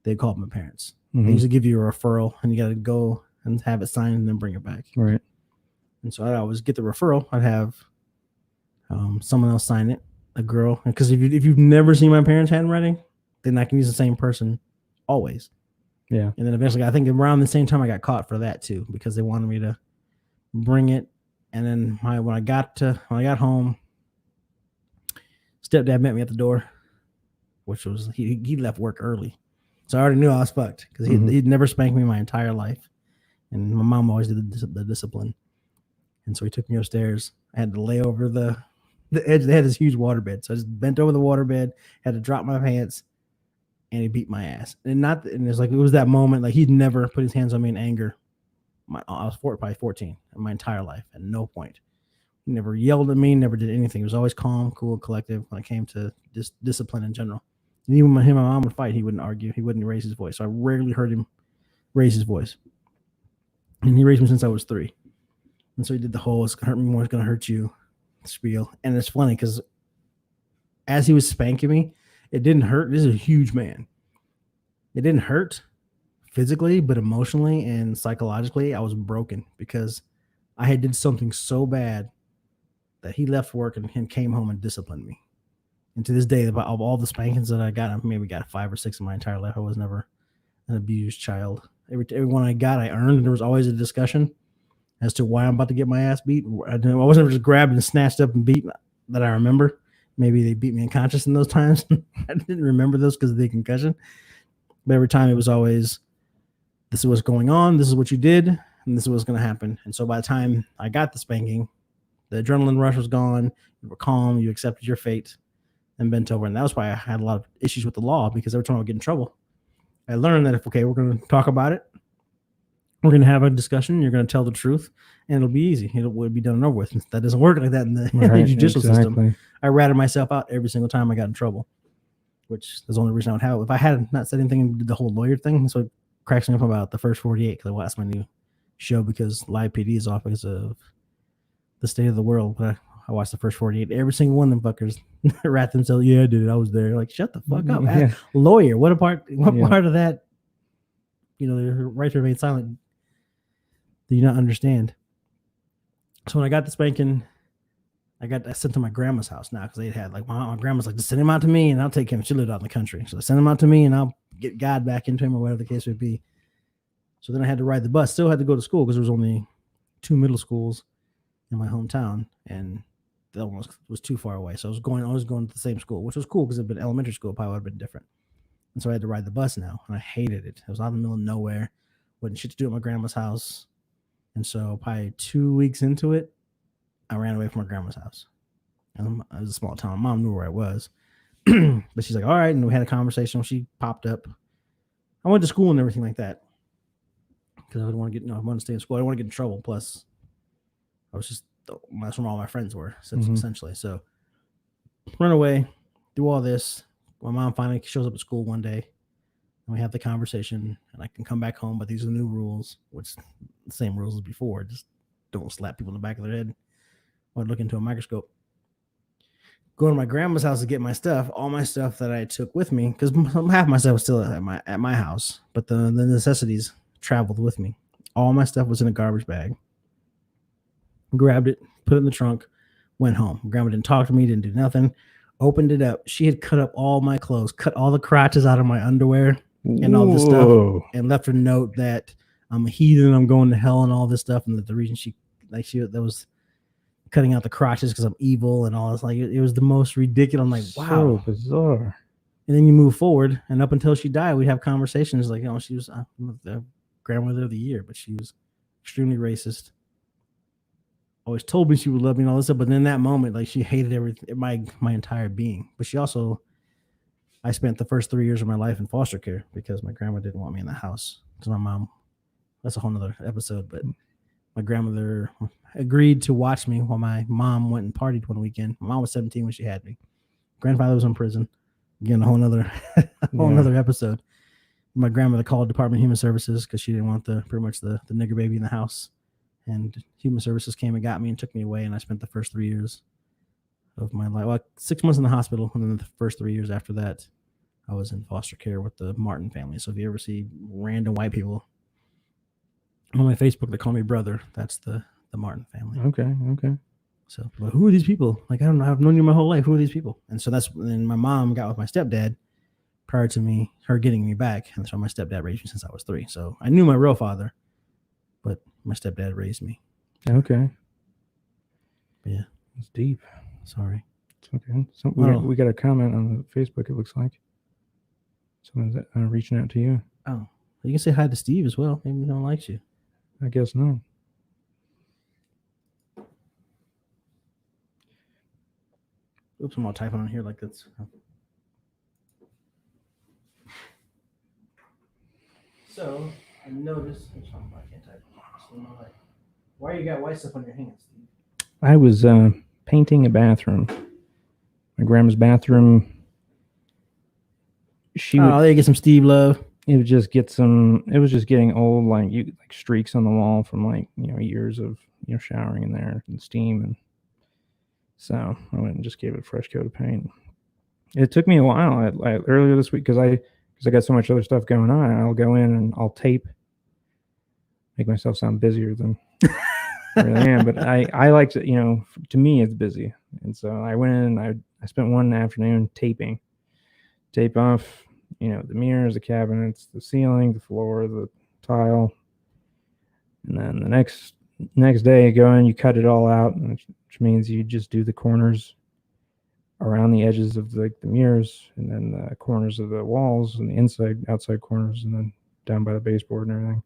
[SPEAKER 1] they called my parents. Mm-hmm. They usually give you a referral, and you got to go and have it signed and then bring it back.
[SPEAKER 2] Right.
[SPEAKER 1] And so I'd always get the referral. I'd have someone else sign it, a girl. Because if you've never seen my parents' handwriting, then I can use the same person always.
[SPEAKER 2] Yeah.
[SPEAKER 1] And then eventually, I think around the same time, I got caught for that too, because they wanted me to bring it. And then when I got home, stepdad met me at the door, which was he left work early, so I already knew I was fucked because he'd never spanked me my entire life, and my mom always did the discipline. And so he took me upstairs. I had to lay over the edge. They had this huge waterbed, so I just bent over the waterbed, had to drop my pants, and he beat my ass. And it's like it was that moment. Like he'd never put his hands on me in anger. I was probably 14 in my entire life. At no point, he never yelled at me. Never did anything. He was always calm, cool, collective when it came to discipline in general. And even when him and my mom would fight, he wouldn't argue. He wouldn't raise his voice. So I rarely heard him raise his voice. And he raised me since I was 3. And so he did the whole "it's gonna hurt me more, it's gonna hurt you" spiel. And it's funny because as he was spanking me, it didn't hurt. This is a huge man. It didn't hurt physically, but emotionally and psychologically, I was broken because I had did something so bad that he left work and came home and disciplined me. And to this day, of all the spankings that I got, I maybe got 5 or 6 in my entire life. I was never an abused child. Every one I got, I earned. And there was always a discussion as to why I'm about to get my ass beat. I wasn't just grabbed and snatched up and beat that I remember. Maybe they beat me unconscious in those times. I didn't remember those because of the concussion. But every time it was always, this is what's going on, this is what you did, and this is what's going to happen. And so by the time I got the spanking, the adrenaline rush was gone. You were calm. You accepted your fate and bent over. And that was why I had a lot of issues with the law, because every time I would get in trouble, I learned that if, okay, we're going to talk about it, we're going to have a discussion, you're going to tell the truth, and it'll be easy. It'll be done and over with. That doesn't work like that in the judicial system. I ratted myself out every single time I got in trouble, which is the only reason I would have it. If I had not said anything and did the whole lawyer thing, that's what cracks me up about the first 48, because that's my new show, because Live PD is off because of the state of the world. But I watched the first 48. Every single one of them fuckers rat themselves. Yeah, I did it. I was there. Like, shut the fuck up. Yeah. Lawyer. What part of that, the right to remain silent, do you not understand? So when I got the spanking, I sent to my grandma's house now, because they had like my grandma's like, just send him out to me and I'll take him. She lived out in the country. So I sent him out to me and I'll get God back into him, or whatever the case would be. So then I had to ride the bus. Still had to go to school because there was only 2 middle schools in my hometown, and that one was too far away. So I was going to the same school, which was cool because it'd been elementary school, probably would have been different. And so I had to ride the bus now, and I hated it. It was out in the middle of nowhere, wasn't shit to do at my grandma's house. And so probably 2 weeks into it, I ran away from my grandma's house. And it was a small town. Mom knew where I was. But she's like, all right. And we had a conversation when she popped up. I went to school and everything like that, because I didn't want to I wanted to stay in school. I didn't want to get in trouble. Plus, that's where all my friends were, essentially. So run away, do all this. My mom finally shows up at school one day, and we have the conversation, and I can come back home, but these are the new rules, which the same rules as before. Just don't slap people in the back of their head or look into a microscope. Go to my grandma's house to get my stuff, all my stuff that I took with me, because half my stuff was still at my house, but the necessities traveled with me. All my stuff was in a garbage bag. Grabbed it, put it in the trunk, went home. Grandma didn't talk to me, didn't do nothing. Opened it up. She had cut up all my clothes, cut all the crotches out of my underwear and all this stuff, and left a note that I'm a heathen, I'm going to hell, and all this stuff. And that the reason that was cutting out the crotches because I'm evil and all this. Like, it was the most ridiculous. I'm like, wow,
[SPEAKER 2] so bizarre.
[SPEAKER 1] And then you move forward, and up until she died, we'd have conversations like, she was the grandmother of the year, but she was extremely racist. Always told me she would love me and all this stuff, but in that moment, like, she hated everything, my entire being. But I spent the first 3 years of my life in foster care because my grandma didn't want me in the house. So my mom, that's a whole nother episode, but my grandmother agreed to watch me while my mom went and partied one weekend. My mom was 17 when she had me. Grandfather was in prison. Again, a whole nother episode. My grandmother called Department of Human Services because she didn't want pretty much the nigger baby in the house. And Human Services came and got me and took me away, and I spent the first 3 years of my life, well, 6 months in the hospital, and then the first 3 years after that, I was in foster care with the Martin family. So if you ever see random white people on my Facebook that call me brother, that's the Martin family.
[SPEAKER 2] Okay.
[SPEAKER 1] So, but who are these people? Like, I don't know. I've known you my whole life. Who are these people? And so then my mom got with my stepdad prior to her getting me back. And so my stepdad raised me since I was 3. So I knew my real father, but my stepdad raised me.
[SPEAKER 2] Okay.
[SPEAKER 1] But yeah.
[SPEAKER 2] It's deep.
[SPEAKER 1] Sorry.
[SPEAKER 2] It's okay. So we got a comment on Facebook, it looks like. Someone's reaching out to you.
[SPEAKER 1] Oh, you can say hi to Steve as well. Maybe he don't like you.
[SPEAKER 2] I guess not.
[SPEAKER 1] Oops, I'm all typing on here like that's. So I noticed. I can't type. Why you got white stuff on your hands, Steve?
[SPEAKER 2] I was painting a bathroom. My grandma's bathroom.
[SPEAKER 1] There you get some Steve love.
[SPEAKER 2] It was just getting old, like streaks on the wall from years of showering in there and steam, and so I went and just gave it a fresh coat of paint. It took me a while. Earlier this week, because I got so much other stuff going on, I'll go in and I'll tape, make myself sound busier than I really am. But I like to, to me it's busy, and so I went in and I spent one afternoon tape off. The mirrors, the cabinets, the ceiling, the floor, the tile. And then the next day you go in, you cut it all out, which means you just do the corners around the edges of the mirrors, and then the corners of the walls, and the outside corners, and then down by the baseboard and everything.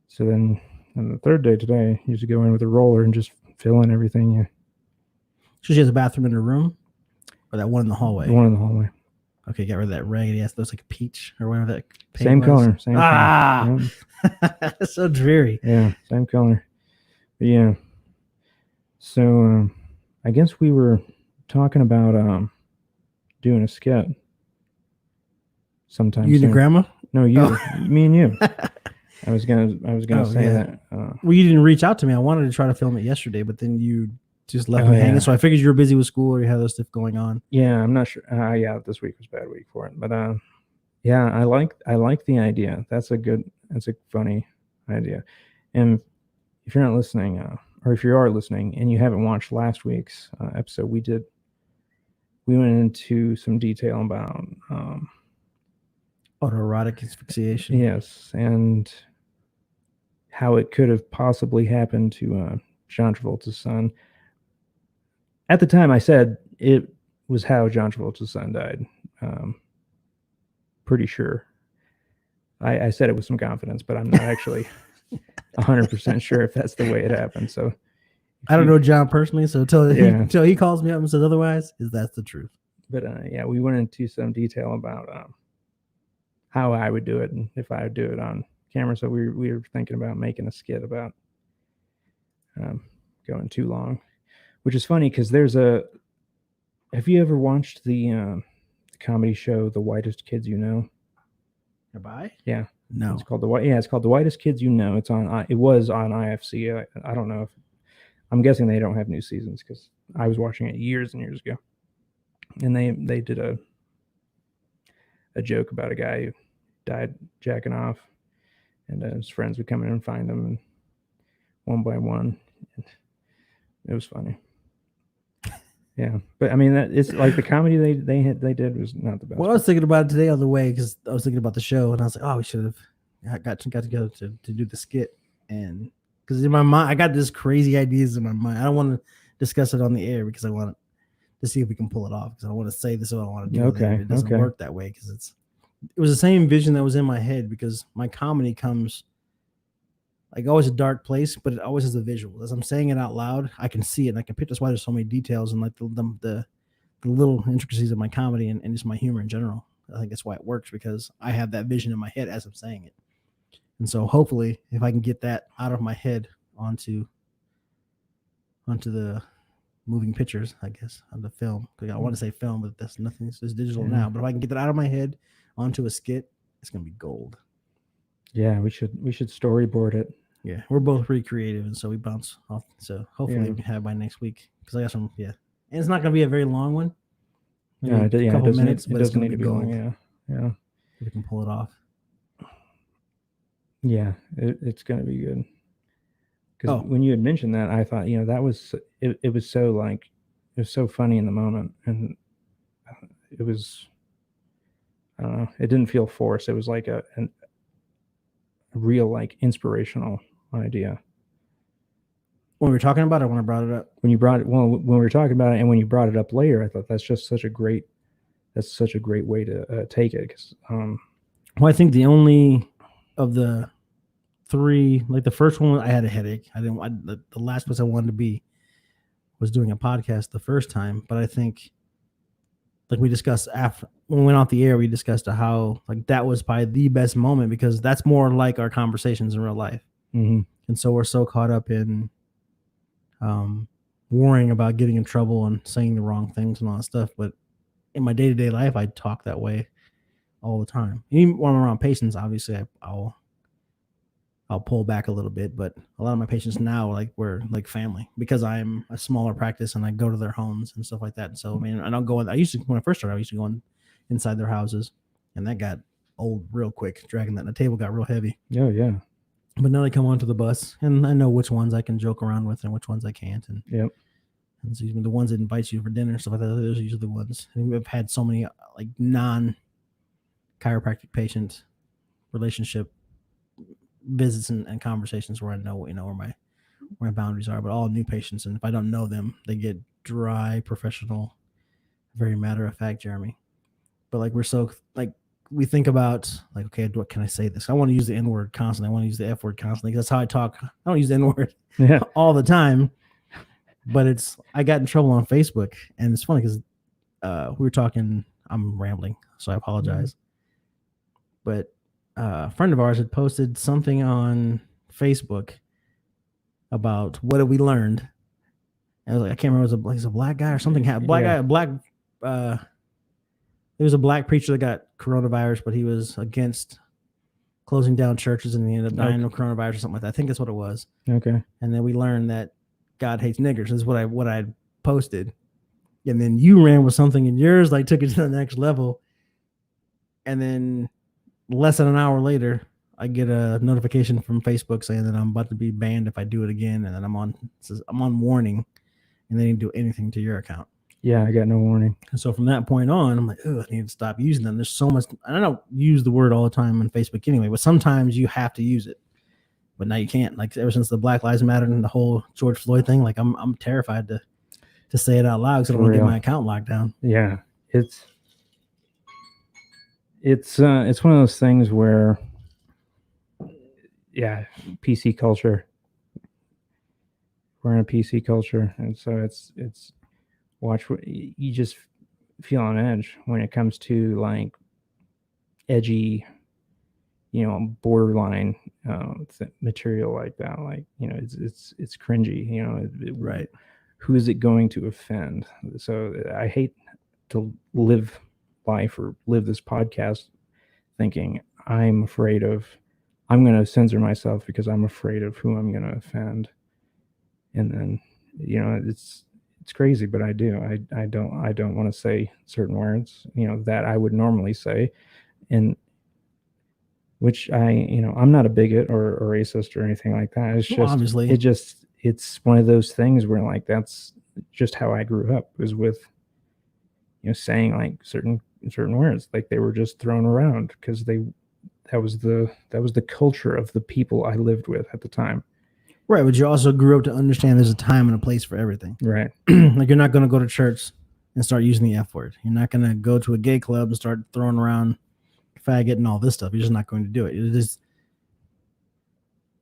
[SPEAKER 2] So then on the third day today, you just go in with a roller and just fill in everything.
[SPEAKER 1] So she has a bathroom in her room? Or that one in the hallway?
[SPEAKER 2] The one in the hallway.
[SPEAKER 1] Okay, got rid of that raggedy ass. Looks like a peach or whatever that paint
[SPEAKER 2] Same
[SPEAKER 1] was.
[SPEAKER 2] color. Same
[SPEAKER 1] Ah,
[SPEAKER 2] color.
[SPEAKER 1] that's so dreary.
[SPEAKER 2] Yeah, same color. But yeah. So I guess we were talking about doing a skit sometime
[SPEAKER 1] You and your
[SPEAKER 2] soon.
[SPEAKER 1] grandma?
[SPEAKER 2] No, you,
[SPEAKER 1] Oh.
[SPEAKER 2] me and you. I was gonna
[SPEAKER 1] Oh,
[SPEAKER 2] say
[SPEAKER 1] yeah.
[SPEAKER 2] that.
[SPEAKER 1] Well, you didn't reach out to me. I wanted to try to film it yesterday, but then you just left
[SPEAKER 2] Oh,
[SPEAKER 1] me hanging.
[SPEAKER 2] yeah.
[SPEAKER 1] So I figured you were busy with school or you had other stuff going on.
[SPEAKER 2] Yeah, I'm not sure. Yeah, this week was a bad week for it, but yeah, I like the idea. That's a funny idea. And if you're not listening, or if you are listening and you haven't watched last week's episode, we went into some detail about
[SPEAKER 1] Autoerotic asphyxiation.
[SPEAKER 2] yes, and how it could have possibly happened to John Travolta's son. At the time, I said it was how John Travolta's son died. Pretty sure. I said it with some confidence, but I'm not actually 100% sure if that's the way it happened. So
[SPEAKER 1] I don't know John personally, so until he calls me up and says otherwise, that's the truth.
[SPEAKER 2] But yeah, we went into some detail about how I would do it and if I would do it on camera. So we were thinking about making a skit about going too long, which is funny because have you ever watched the comedy show The Whitest Kids You Know?
[SPEAKER 1] Goodbye?
[SPEAKER 2] Yeah.
[SPEAKER 1] No.
[SPEAKER 2] It's called The Whitest Kids You Know. It was on IFC. I don't know if I'm guessing they don't have new seasons because I was watching it years and years ago. And they did a joke about a guy who died jacking off, and his friends would come in and find him, and one by one, and it was funny. Yeah, but I mean, it's like the comedy they did was not the best.
[SPEAKER 1] Well, I was thinking about it today on the way because I was thinking about the show, and I was like, oh, we should have got together to do the skit, and because in my mind, I got this crazy ideas in my mind. I don't want to discuss it on the air because I want to see if we can pull it off. Because I want to say this is what I want to do.
[SPEAKER 2] Okay,
[SPEAKER 1] it doesn't work that way because it was the same vision that was in my head because my comedy comes like always a dark place, but it always has a visual. As I'm saying it out loud, I can see it and I can picture. That's why there's so many details and like the little intricacies of my comedy and just my humor in general. I think that's why it works because I have that vision in my head as I'm saying it. And so hopefully if I can get that out of my head onto the moving pictures, I guess, on the film. I want to say film, but that's nothing. It's digital now. But if I can get that out of my head onto a skit, it's gonna be gold.
[SPEAKER 2] Yeah, we should storyboard it.
[SPEAKER 1] Yeah, we're both pretty creative, and so we bounce off. So hopefully we can have by next week because I got some. Yeah, and it's not gonna be a very long one.
[SPEAKER 2] Maybe
[SPEAKER 1] a couple minutes, but it's gonna
[SPEAKER 2] need
[SPEAKER 1] be
[SPEAKER 2] to be
[SPEAKER 1] gold.
[SPEAKER 2] long. Yeah.
[SPEAKER 1] We can pull it off.
[SPEAKER 2] Yeah, it's gonna be good. Because when you had mentioned that, I thought, that was it was so like it was so funny in the moment, and it was, I don't know, it didn't feel forced. It was like a real like inspirational idea.
[SPEAKER 1] When we were talking about it, when I brought it up,
[SPEAKER 2] when we were talking about it, and when you brought it up later, I thought that's such a great way to take it. Because
[SPEAKER 1] I think the only of the three, like the first one, I had a headache. The last place I wanted to be was doing a podcast the first time, but I think like we discussed after when we went off the air, we discussed how like that was probably the best moment because that's more like our conversations in real life.
[SPEAKER 2] Mm-hmm.
[SPEAKER 1] And so we're so caught up in worrying about getting in trouble and saying the wrong things and all that stuff. But in my day-to-day life, I talk that way all the time. Even when I'm around patients, obviously I'll pull back a little bit, but a lot of my patients now, like we're like family because I'm a smaller practice and I go to their homes and stuff like that. And so, I mean, I don't go in, when I first started, I used to go inside their houses and that got old real quick, dragging that. And the table got real heavy.
[SPEAKER 2] Oh yeah.
[SPEAKER 1] But now they come onto the bus and I know which ones I can joke around with and which ones I can't. And
[SPEAKER 2] yep.
[SPEAKER 1] And so the ones that invite you for dinner and stuff like that, those are usually the ones. And we've had so many like non-chiropractic patient relationship visits and conversations where I know, where my boundaries are, but all new patients. And if I don't know them, they get dry, professional, very matter of fact, Jeremy. But like, we're so like, we think about like, okay, what can I say this? I want to use the N word constantly. I want to use the F word constantly. That's how I talk. I don't use the N word all the time, but I got in trouble on Facebook and it's funny because we were talking, I'm rambling. so I apologize. But a friend of ours had posted something on Facebook about what we learned. And I was like, I can't remember, it was a black guy or something. There was a black preacher that got coronavirus, but he was against closing down churches and he ended up dying of coronavirus or something like that. I think that's what it was.
[SPEAKER 2] Okay.
[SPEAKER 1] And then we learned that God hates niggers. This is what I posted. And then you ran with something in yours, like took it to the next level. And then less than an hour later, I get a notification from Facebook saying that I'm about to be banned if I do it again. And then I'm on warning, and they didn't do anything to your account.
[SPEAKER 2] Yeah, I got no warning.
[SPEAKER 1] And so from that point on, I'm like, oh, I need to stop using them. There's so much. I don't use the word all the time on Facebook anyway, but sometimes you have to use it. But now you can't. Like ever since the Black Lives Matter and the whole George Floyd thing, like I'm terrified to say it out loud because I don't want to get my account locked down.
[SPEAKER 2] Yeah, it's one of those things where, yeah, PC culture. We're in a PC culture, and so it's watch what you just feel on edge when it comes to like edgy, borderline material like that. Like it's cringy.
[SPEAKER 1] Right.
[SPEAKER 2] Who is it going to offend? So I hate to live life or live this podcast thinking I'm going to censor myself because I'm afraid of who I'm going to offend. And then, it's crazy, but I do. I don't want to say certain words, that I would normally say. And which I'm not a bigot or racist or anything like that. It's just,
[SPEAKER 1] obviously
[SPEAKER 2] it's one of those things where like, that's just how I grew up, was with, saying like certain words, like they were just thrown around because that was the culture of the people I lived with at the time.
[SPEAKER 1] Right, but you also grew up to understand there's a time and a place for everything.
[SPEAKER 2] Right.
[SPEAKER 1] Like you're not going to go to church and start using the F word. You're not going to go to a gay club and start throwing around faggot and all this stuff. You're just not going to do it.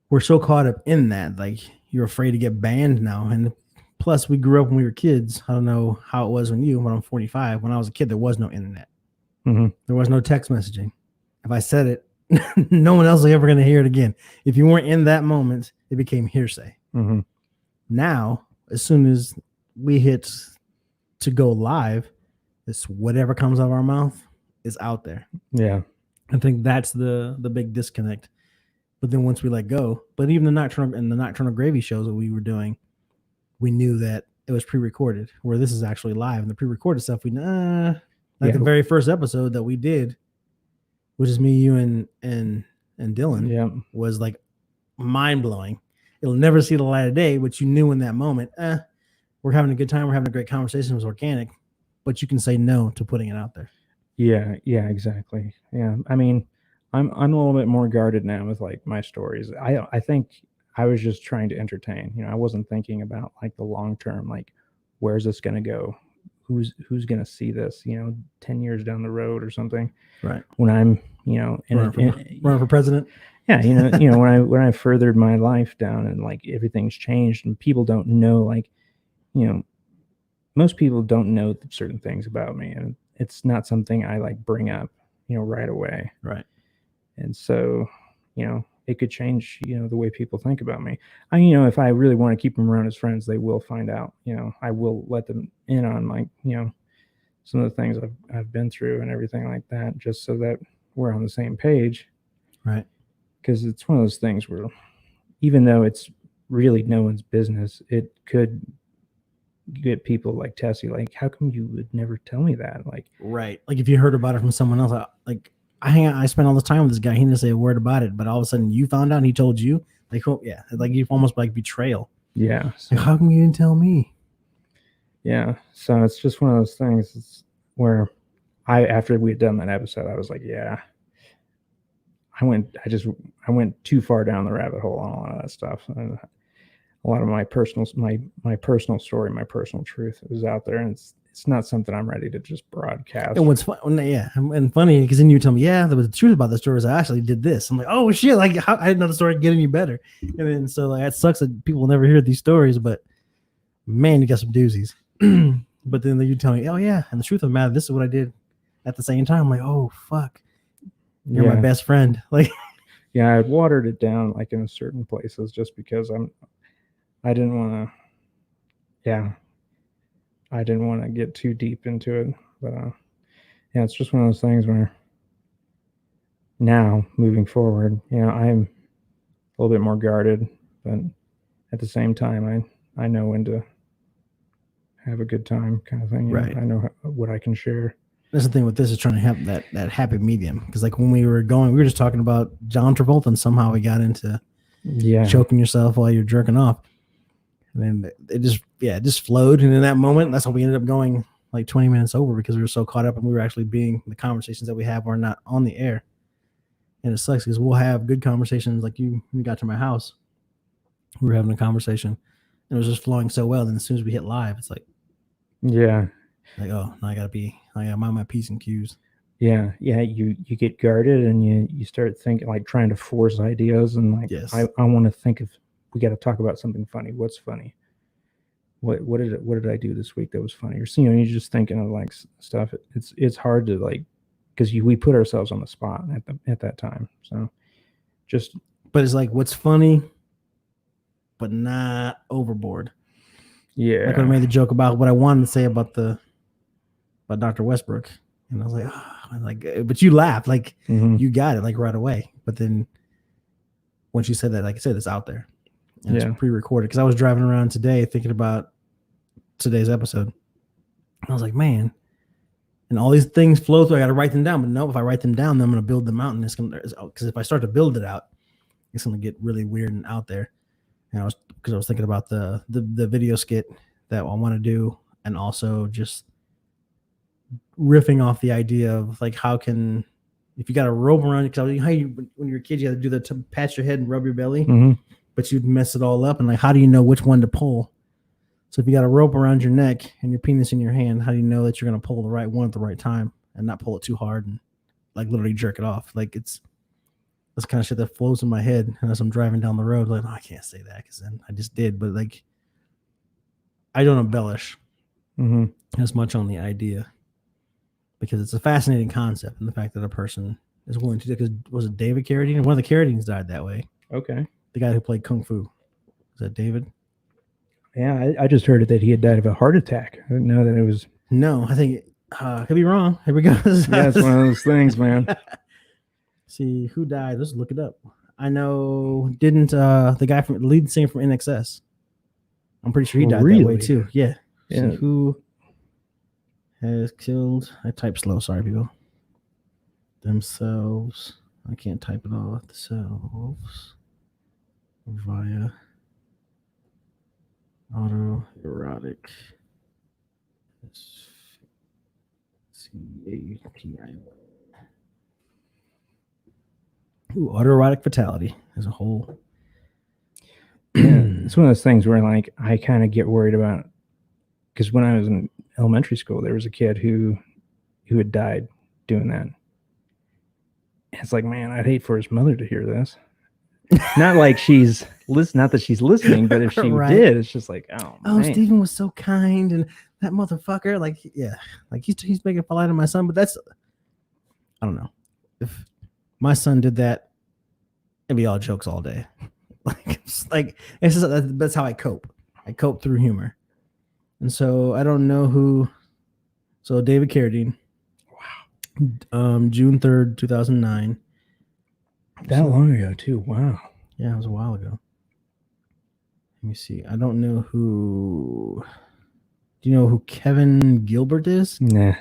[SPEAKER 1] We're so caught up in that, like you're afraid to get banned now. And plus, we grew up when we were kids. I don't know how it was when I'm 45. When I was a kid, there was no internet.
[SPEAKER 2] Mm-hmm.
[SPEAKER 1] There was no text messaging. If I said it, no one else is ever going to hear it again. If you weren't in that moment, it became hearsay.
[SPEAKER 2] Mm-hmm.
[SPEAKER 1] Now, as soon as we hit to go live, it's whatever comes out of our mouth is out there.
[SPEAKER 2] Yeah.
[SPEAKER 1] I think that's the big disconnect. But then once we let go, but even the Nocturnal Gravy shows that we were doing, we knew that it was pre-recorded, where this is actually live. And the pre-recorded stuff, the very first episode that we did, which is me, you, and Dylan, was like mind-blowing. It'll never see the light of day, but you knew in that moment, we're having a good time, we're having a great conversation, it was organic, but you can say no to putting it out there.
[SPEAKER 2] Yeah, exactly. Yeah. I mean, I'm a little bit more guarded now with like my stories. I think I was just trying to entertain. I wasn't thinking about like the long term, like where's this going to go? Who's going to see this, 10 years down the road or something.
[SPEAKER 1] Right.
[SPEAKER 2] When I'm,
[SPEAKER 1] running for president.
[SPEAKER 2] Yeah. When I furthered my life down and like everything's changed and people don't know, like, most people don't know certain things about me, and it's not something I like bring up, right away.
[SPEAKER 1] Right.
[SPEAKER 2] And so, it could change, the way people think about me. If I really want to keep them around as friends, they will find out, I will let them in on like, some of the things I've been through and everything like that, just so that we're on the same page.
[SPEAKER 1] Right.
[SPEAKER 2] Because it's one of those things where even though it's really no one's business, it could get people like Tessie, like, how come you would never tell me that? Like,
[SPEAKER 1] right. Like if you heard about it from someone else, I spent all this time with this guy. He didn't say a word about it, but all of a sudden you found out and he told you. Like, oh yeah, like you almost like betrayal.
[SPEAKER 2] Yeah.
[SPEAKER 1] So, like, how come you didn't tell me?
[SPEAKER 2] Yeah. So it's just one of those things where after we had done that episode, I was like, yeah, I went too far down the rabbit hole on a lot of that stuff. And a lot of my personal story, my personal truth is out there, and it's not something I'm ready to just broadcast.
[SPEAKER 1] And what's fun, and funny, because then you tell me, yeah, there was the truth about the story is I actually did this. I'm like, oh shit, like I didn't know the story getting me better. And then so like that sucks that people never hear these stories, but man, you got some doozies. But then you tell me, oh yeah, and the truth of the matter, this is what I did. at the same time, I'm like, oh fuck, you're
[SPEAKER 2] yeah.
[SPEAKER 1] my best friend. Like,
[SPEAKER 2] Yeah, I watered it down like in certain places just because I didn't want to. Yeah, I didn't want to get too deep into it, but yeah, it's just one of those things where now moving forward, I'm a little bit more guarded, but at the same time, I know when to have a good time, kind of thing.
[SPEAKER 1] right.
[SPEAKER 2] I know what I can share.
[SPEAKER 1] That's the thing with this is trying to have that happy medium. Because like when we were just talking about John Travolta, and somehow we got into choking yourself while you're jerking off. And then it just flowed. And in that moment, that's how we ended up going like 20 minutes over because we were so caught up and we were actually being the conversations that we have are not on the air. And it sucks because we'll have good conversations like you got to my house. We were having a conversation. And it was just flowing so well. And as soon as we hit live, it's like, oh, now I gotta mind my P's and Q's.
[SPEAKER 2] Yeah. You get guarded and you start thinking like trying to force ideas and like
[SPEAKER 1] yes.
[SPEAKER 2] I want to think of we got to talk about something funny. What's funny? What did I do this week that was funny? Or you're just thinking of like stuff. It's hard to like because we put ourselves on the spot at that time. So
[SPEAKER 1] but it's like what's funny, but not overboard.
[SPEAKER 2] Yeah.
[SPEAKER 1] Like when I made the joke about what I wanted to say about Dr. Westbrook. And I was like, but you laughed, like you got it like right away. But then once you said that, like I said, it's out there. And it's pre-recorded. Because I was driving around today thinking about today's episode. I was like, man. And all these things flow through. I got to write them down. But no, if I write them down, then I'm going to build them out. And it's going to, because if I start to build it out, it's going to get really weird and out there. And I was thinking about the video skit that I want to do. And also just riffing off the idea of like, how can, if you got a rope around you, because when you're a kid, you had to do to pat your head and rub your belly, but you'd mess it all up. And like, how do you know which one to pull? So if you got a rope around your neck and your penis in your hand, how do you know that you're going to pull the right one at the right time and not pull it too hard and like literally jerk it off? Like that's kind of shit that flows in my head. And as I'm driving down the road, like, oh, I can't say that because then I just did. But like, I don't embellish as much on the idea because it's a fascinating concept and the fact that a person is willing to do. Because was it David Carradine? One of the Carradines died that way.
[SPEAKER 2] Okay.
[SPEAKER 1] The guy who played Kung Fu. Is that David?
[SPEAKER 2] Yeah, I just heard that he had died of a heart attack. I didn't know that it was.
[SPEAKER 1] No, I think could be wrong. Here we go.
[SPEAKER 2] Yeah, it's one of those things, man.
[SPEAKER 1] See who died. Let's look it up. I know. Didn't the guy from lead singer from NXS? I'm pretty sure he died that way too. Yeah. See who has killed? I type slow. Sorry, people. Themselves. I can't type it all. Themselves via autoerotic. C-A-T-I-O. Ooh, autoerotic fatality as a whole.
[SPEAKER 2] It's one of those things where like I kind of get worried about because when I was in elementary school, there was a kid who had died doing that. And it's like, man, I'd hate for his mother to hear this. Not like not that she's listening, but if she did, it's just like, oh man.
[SPEAKER 1] Steven was so kind and that motherfucker, like, yeah, like he's making fun of my son, but that's, I don't know. If my son did that, it'd be all jokes all day. It's just, that's how I cope. I cope through humor. And so I don't know who. So David Carradine. Wow. June 3rd, 2009.
[SPEAKER 2] That long ago too. Wow.
[SPEAKER 1] Yeah, it was a while ago. Let me see. I don't know who. Do you know who Kevin Gilbert is?
[SPEAKER 2] Nah.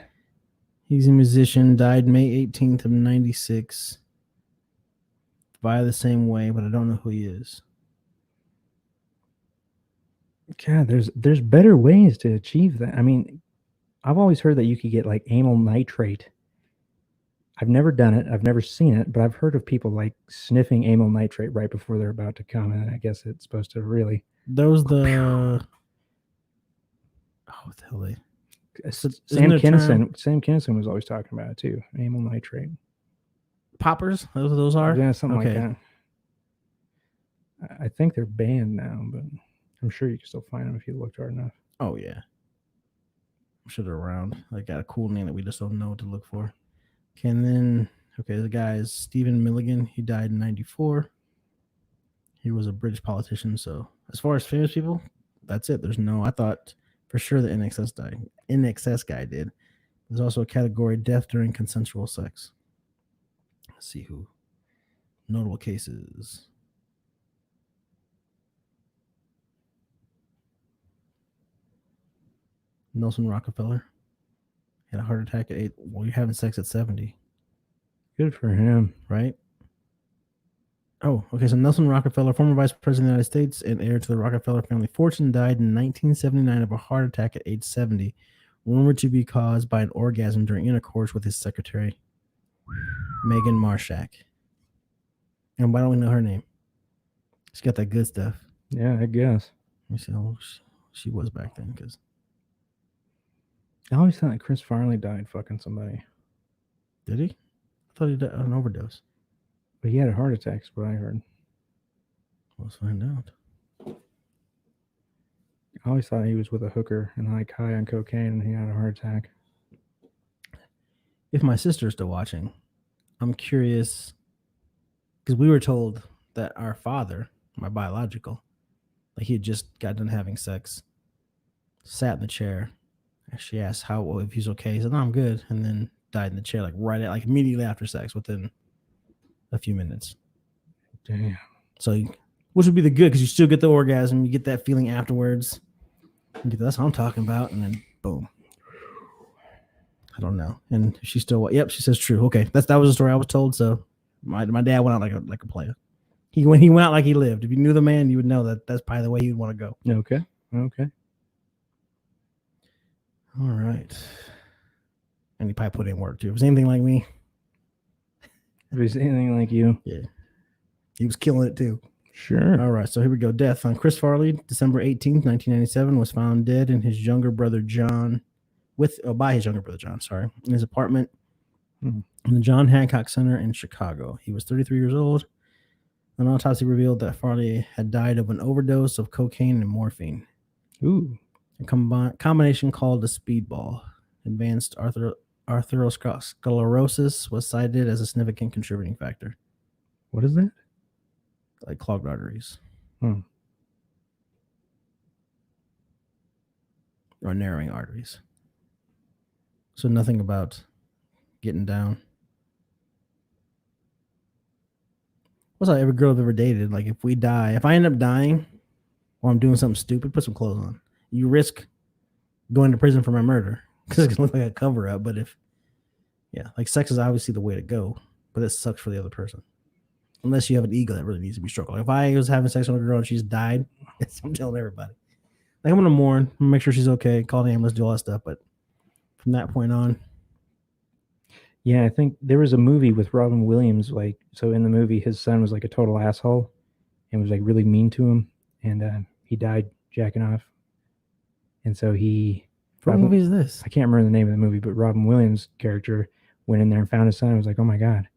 [SPEAKER 1] He's a musician. Died May 18th of 96. By the same way, but I don't know who he is.
[SPEAKER 2] God, there's better ways to achieve that. I mean, I've always heard that you could get like anal nitrate. I've never done it. I've never seen it, but I've heard of people like sniffing amyl nitrate right before they're about to come, and I guess it's supposed to really.
[SPEAKER 1] Those what the hell they?
[SPEAKER 2] Sam Kinison was always talking about it too. Amyl nitrate.
[SPEAKER 1] Poppers? Those are?
[SPEAKER 2] Yeah, something like that. I think they're banned now, but I'm sure you can still find them if you looked hard enough.
[SPEAKER 1] Oh yeah. I'm sure they're around. They got a cool name that we just don't know what to look for. Okay, and then the guy is Stephen Milligan. He died in '94. He was a British politician. So as far as famous people, that's it. There's no. I thought for sure the NXS guy did. There's also a category death during consensual sex. Let's see who. Notable cases. Nelson Rockefeller had a heart attack at 8. Well, you're having sex at 70.
[SPEAKER 2] Good for him.
[SPEAKER 1] Right? Oh, okay. So Nelson Rockefeller, former vice president of the United States and heir to the Rockefeller family fortune, died in 1979 of a heart attack at age 70, rumored to be caused by an orgasm during intercourse with his secretary, Megan Marshak. And why don't we know her name? She's got that good stuff.
[SPEAKER 2] Yeah, I guess.
[SPEAKER 1] Let me see how she was back then. Because
[SPEAKER 2] I always thought that Chris Farley died fucking somebody.
[SPEAKER 1] did he? I thought he died of an overdose.
[SPEAKER 2] But he had a heart attack, is what I heard.
[SPEAKER 1] Let's find out.
[SPEAKER 2] I always thought he was with a hooker and like high on cocaine and he had a heart attack.
[SPEAKER 1] If my sister's still watching, I'm curious because we were told that our father, my biological, like he had just got done having sex, sat in the chair. And she asked if he's okay. He said, "No, I'm good," and then died in the chair like immediately after sex, within a few minutes.
[SPEAKER 2] Damn.
[SPEAKER 1] So, which would be the good because you still get the orgasm, you get that feeling afterwards. That's what I'm talking about, and then boom. I don't know. And she's still. Yep, she says true. Okay, that was the story I was told. So my dad went out like a player. He went out like he lived. If you knew the man, you would know that that's probably the way you'd want to go.
[SPEAKER 2] Okay.
[SPEAKER 1] All right. And he probably put in work too. If it was anything like me.
[SPEAKER 2] If it's anything like you.
[SPEAKER 1] Yeah. He was killing it too.
[SPEAKER 2] Sure.
[SPEAKER 1] All right. So here we go. Death on Chris Farley, December 18th, 1997, was found dead in his younger brother John, by his younger brother John, in his apartment in the John Hancock Center in Chicago. He was 33 years old. An autopsy revealed that Farley had died of an overdose of cocaine and morphine.
[SPEAKER 2] Ooh.
[SPEAKER 1] A combination called a speedball. Advanced atherosclerosis was cited as a significant contributing factor.
[SPEAKER 2] What is that?
[SPEAKER 1] Like clogged arteries.
[SPEAKER 2] Or
[SPEAKER 1] narrowing arteries. So nothing about getting down. What's like every girl I've ever dated? Like if I end up dying or I'm doing something stupid, put some clothes on. You risk going to prison for my murder because it's gonna look like a cover up. But like sex is obviously the way to go, but it sucks for the other person. Unless you have an ego that really needs to be stroked. Like if I was having sex with a girl and she's died, I'm telling everybody. Like I'm gonna mourn, make sure she's okay, call the ambulance, do all that stuff. But from that point on.
[SPEAKER 2] Yeah, I think there was a movie with Robin Williams. Like, so in the movie, his son was like a total asshole and was like really mean to him. And he died jacking off. And so
[SPEAKER 1] What movie is this?
[SPEAKER 2] I can't remember the name of the movie, but Robin Williams' character went in there and found his son and was like, oh my God.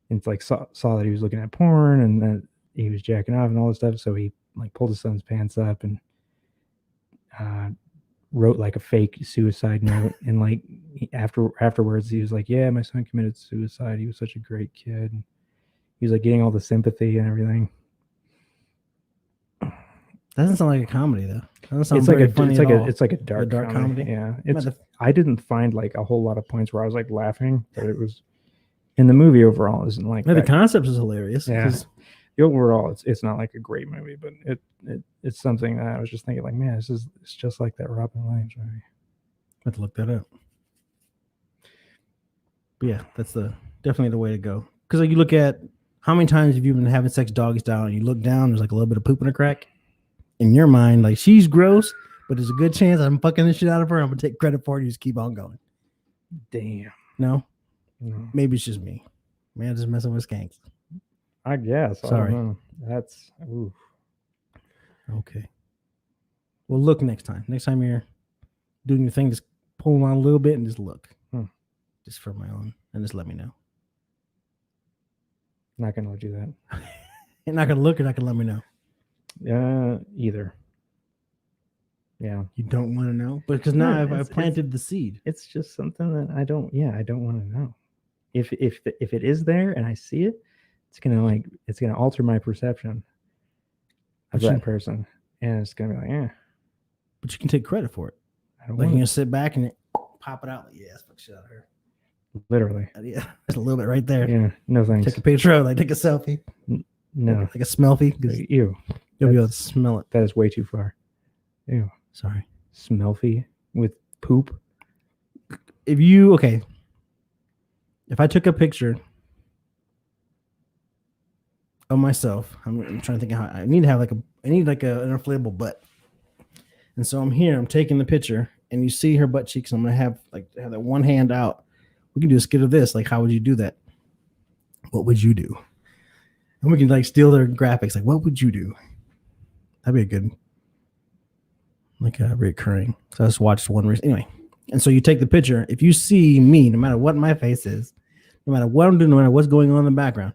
[SPEAKER 2] And it's like saw that he was looking at porn and that he was jacking off and all this stuff. So he like pulled his son's pants up and wrote like a fake suicide note. And like afterwards, he was like, yeah, my son committed suicide. He was such a great kid. And he was like getting all the sympathy and everything.
[SPEAKER 1] Doesn't sound like a comedy though.
[SPEAKER 2] It's like a dark comedy. Yeah. I didn't find like a whole lot of points where I was like laughing, but it was in the movie overall isn't like
[SPEAKER 1] the concept is hilarious.
[SPEAKER 2] Yeah. The overall it's not like a great movie, but it's something that I was just thinking like, man, it's just like that Robin Williams movie.
[SPEAKER 1] I have to look that up. But yeah, that's definitely the way to go. Because like you look at how many times have you been having sex doggy style and you look down, there's like a little bit of poop in a crack. In your mind, like she's gross, but there's a good chance I'm fucking the shit out of her. I'm gonna take credit for it. You just keep on going.
[SPEAKER 2] Damn.
[SPEAKER 1] No? Maybe it's just me. Man, just messing with skanks.
[SPEAKER 2] I guess.
[SPEAKER 1] Sorry.
[SPEAKER 2] I don't know. That's oof.
[SPEAKER 1] Okay. Well, look next time. Next time you're doing your thing, just pull on a little bit and just look. Just for my own, and just let me know.
[SPEAKER 2] Not gonna do that.
[SPEAKER 1] You're not gonna look. You're not gonna let me know.
[SPEAKER 2] Either. Yeah.
[SPEAKER 1] You don't want to know, but because now I've planted the seed.
[SPEAKER 2] It's just something that I don't want to know. If it is there and I see it, it's gonna alter my perception of that person, and it's gonna be like, yeah.
[SPEAKER 1] But you can take credit for it.
[SPEAKER 2] I don't
[SPEAKER 1] Like you
[SPEAKER 2] want
[SPEAKER 1] can sit back and pop it out. Like, yeah, fuck shit out of her.
[SPEAKER 2] literally.
[SPEAKER 1] Yeah, just a little bit right there.
[SPEAKER 2] Yeah, no thanks.
[SPEAKER 1] Take a picture of it, like take a selfie.
[SPEAKER 2] No,
[SPEAKER 1] like a smelfie.
[SPEAKER 2] Ew,
[SPEAKER 1] You'll be able to smell it.
[SPEAKER 2] that is way too far. Ew,
[SPEAKER 1] sorry.
[SPEAKER 2] Smelfy with poop.
[SPEAKER 1] If I took a picture of myself, I'm trying to think of how I need to have an inflatable butt, and so I'm here. I'm taking the picture, and you see her butt cheeks. I'm gonna have that one hand out. We can do a skit of this. Like, how would you do that? What would you do? And we can steal their graphics. Like, what would you do? That'd be a good, recurring. So I just watched one anyway. And so you take the picture. If you see me, no matter what my face is, no matter what I'm doing, no matter what's going on in the background,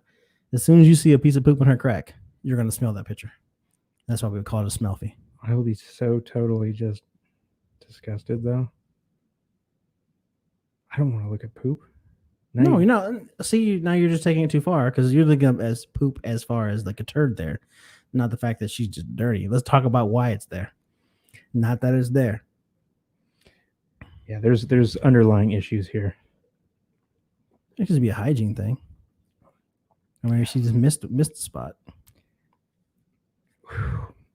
[SPEAKER 1] as soon as you see a piece of poop in her crack, you're gonna smell that picture. That's why we would call it a smelfie.
[SPEAKER 2] I will be so totally just disgusted though. I don't want to look at poop.
[SPEAKER 1] No, you're not. See, now you're just taking it too far because you're looking up as poop as far as like a turd there, not the fact that she's just dirty. Let's talk about why it's there, not that it's there.
[SPEAKER 2] Yeah, there's underlying issues here.
[SPEAKER 1] It could just be a hygiene thing. Or maybe she just missed the spot.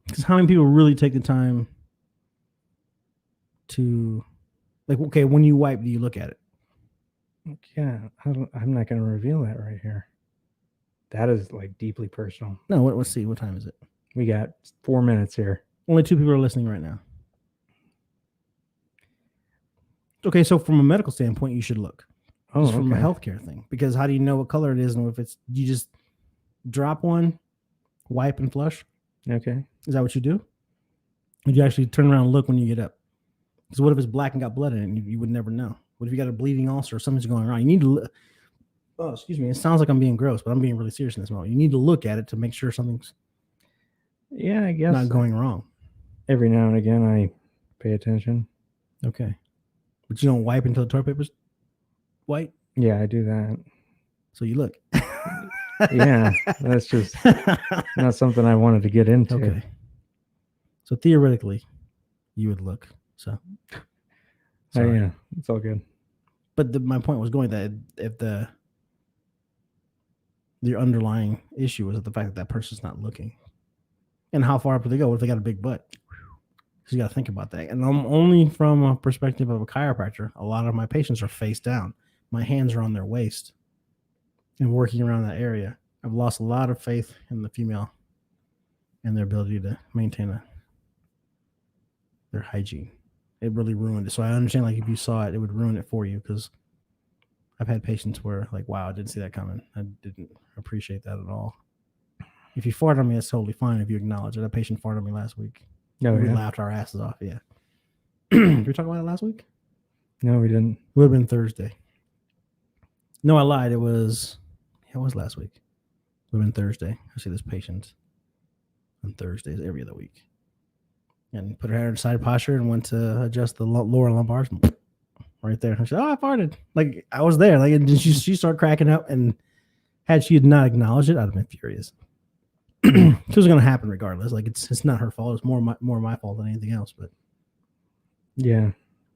[SPEAKER 1] Because how many people really take the time to, okay, when you wipe, do you look at it?
[SPEAKER 2] Yeah, I'm not going to reveal that right here. That is deeply personal.
[SPEAKER 1] No, let's see. What time is it?
[SPEAKER 2] We got 4 minutes here.
[SPEAKER 1] Only 2 people are listening right now. Okay, so from a medical standpoint, you should look.
[SPEAKER 2] Oh,
[SPEAKER 1] just from a healthcare thing. Because how do you know what color it is and if it's, you just drop one, wipe and flush?
[SPEAKER 2] Okay.
[SPEAKER 1] Is that what you do? Or do you actually turn around and look when you get up? Because what if it's black and got blood in it and you would never know? What if you got a bleeding ulcer or something's going wrong? You need to look. Oh, excuse me. It sounds like I'm being gross, but I'm being really serious in this moment. You need to look at it to make sure something's
[SPEAKER 2] I guess
[SPEAKER 1] not going wrong.
[SPEAKER 2] Every now and again, I pay attention.
[SPEAKER 1] Okay. But you don't wipe until the toilet paper's white?
[SPEAKER 2] Yeah, I do that.
[SPEAKER 1] So you look.
[SPEAKER 2] Yeah, that's just not something I wanted to get into.
[SPEAKER 1] Okay. So theoretically, you would look. So.
[SPEAKER 2] Yeah, it's all good.
[SPEAKER 1] But my point was going that if your underlying issue is the fact that person's not looking, and how far up do they go? What if they got a big butt? Because you got to think about that. And I'm only from a perspective of a chiropractor. A lot of my patients are face down. My hands are on their waist and working around that area. I've lost a lot of faith in the female and their ability to maintain their hygiene. It really ruined it. So I understand, if you saw it, it would ruin it for you, because I've had patients where, wow, I didn't see that coming. I didn't appreciate that at all. If you fart on me, that's totally fine if you acknowledge it. That patient farted on me last week.
[SPEAKER 2] No,
[SPEAKER 1] we laughed our asses off, yeah. Did we talk about it last week?
[SPEAKER 2] No, we didn't.
[SPEAKER 1] It would have been Thursday. No, I lied. It was last week. It would have been Thursday. I see this patient on Thursdays every other week. And put her head in side posture and went to adjust the lower lumbars right there. I said, "Oh, I farted." I was there. And she started cracking up. And had she not acknowledged it, I'd have been furious. It was going to happen regardless. It's not her fault. It's more my fault than anything else. But
[SPEAKER 2] yeah,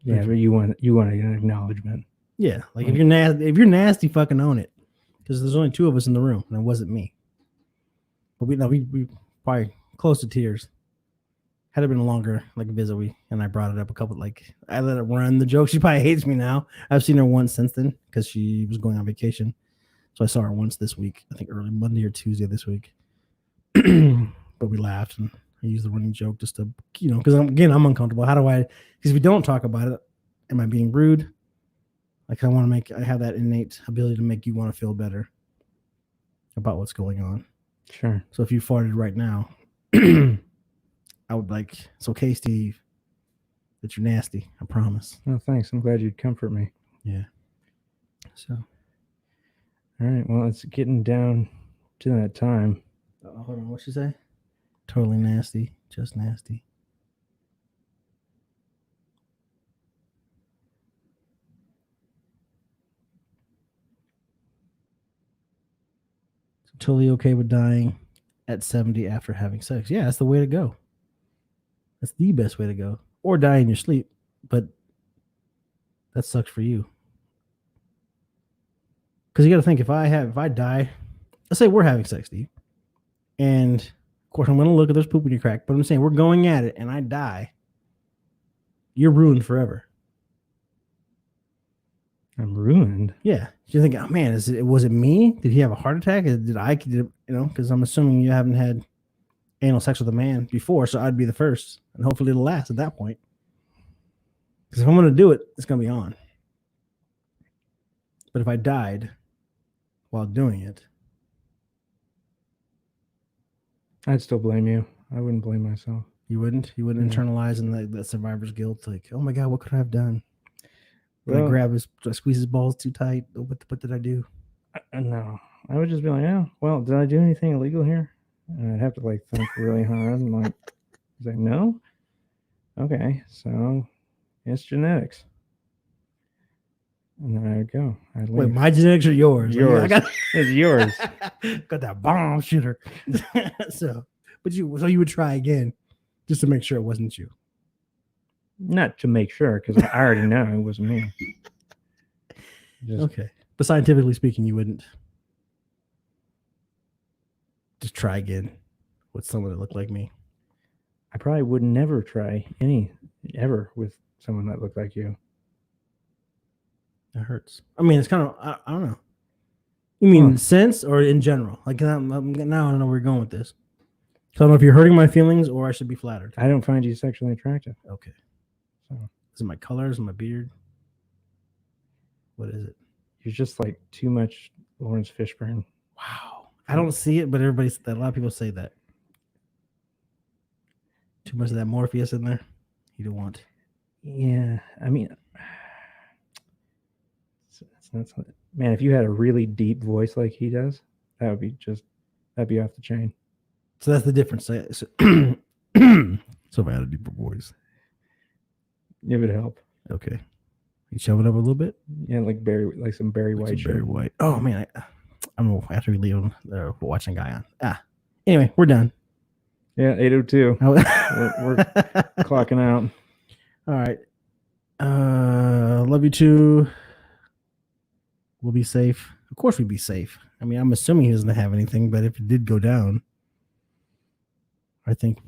[SPEAKER 2] but you want an acknowledgement.
[SPEAKER 1] Yeah, if you're nasty, fucking own it. Because there's only 2 of us in the room, and it wasn't me. But we probably close to tears. Had it been a longer visit, and I brought it up a couple, I let it run the joke. She probably hates me now. I've seen her once since then because she was going on vacation. So I saw her once this week, I think early Monday or Tuesday this week. But we laughed, and I used the running joke just to, because I'm uncomfortable. How do I, because if we don't talk about it, am I being rude? I have that innate ability to make you want to feel better about what's going on.
[SPEAKER 2] Sure.
[SPEAKER 1] So if you farted right now, I would it's okay, Steve, that you're nasty. I promise.
[SPEAKER 2] Oh, thanks. I'm glad you'd comfort me.
[SPEAKER 1] Yeah. So.
[SPEAKER 2] All right. Well, it's getting down to that time.
[SPEAKER 1] Hold on. What'd she say? Totally nasty. Just nasty. Totally okay with dying at 70 after having sex. Yeah, that's the way to go. That's the best way to go. Or die in your sleep, but that sucks for you. Because you got to think, if I die, let's say we're having sex, Steve, and of course I'm going to look at there's poop in your crack, but I'm saying we're going at it, and I die, you're ruined forever.
[SPEAKER 2] I'm ruined.
[SPEAKER 1] Yeah, you're thinking, oh man, was it me? Did he have a heart attack? Because I'm assuming you haven't had anal sex with a man before, so I'd be the first, and hopefully it'll last at that point. Because if I'm going to do it, it's going to be on. But if I died while doing it,
[SPEAKER 2] I'd still blame you. I wouldn't blame myself.
[SPEAKER 1] you wouldn't internalize in that survivor's guilt, like, oh my god, what could I have done? Did I squeeze his balls too tight? What did I do?
[SPEAKER 2] No, I would just be like, yeah, well, did I do anything illegal here? And I'd have to like think really hard and like, he's like, no. Okay, so it's genetics. And then I would go.
[SPEAKER 1] Wait, my genetics or yours?
[SPEAKER 2] Yours. It's yours.
[SPEAKER 1] Got that bomb shooter. So you would try again just to make sure it wasn't you.
[SPEAKER 2] Not to make sure, because I already know it wasn't me.
[SPEAKER 1] Okay. But scientifically speaking, you wouldn't just try again with someone that looked like me.
[SPEAKER 2] I probably would never try ever with someone that looked like you.
[SPEAKER 1] That hurts. I mean, it's kind of, I don't know. You mean sense or in general? Like now I don't know where we're going with this. So I don't know if you're hurting my feelings or I should be flattered.
[SPEAKER 2] I don't find you sexually attractive.
[SPEAKER 1] Okay. So is it my color? Is it my beard? What is it?
[SPEAKER 2] You're just like too much Lawrence Fishburne.
[SPEAKER 1] Wow. I don't see it, but a lot of people say that. Too much of that Morpheus in there. You don't want.
[SPEAKER 2] Yeah. I mean, man, if you had a really deep voice like he does, that'd be off the chain.
[SPEAKER 1] So that's the difference. So if I had a deeper voice,
[SPEAKER 2] it would help.
[SPEAKER 1] Okay, you shove it up a little bit.
[SPEAKER 2] Yeah, like some Barry White.
[SPEAKER 1] Barry White. Oh man, I'm gonna have to leave watching a guy on. Anyway, we're done.
[SPEAKER 2] Yeah, 8:02. we're clocking out.
[SPEAKER 1] All right. Love you too. We'll be safe. Of course, we'd be safe. I mean, I'm assuming he doesn't have anything, but if it did go down, I think.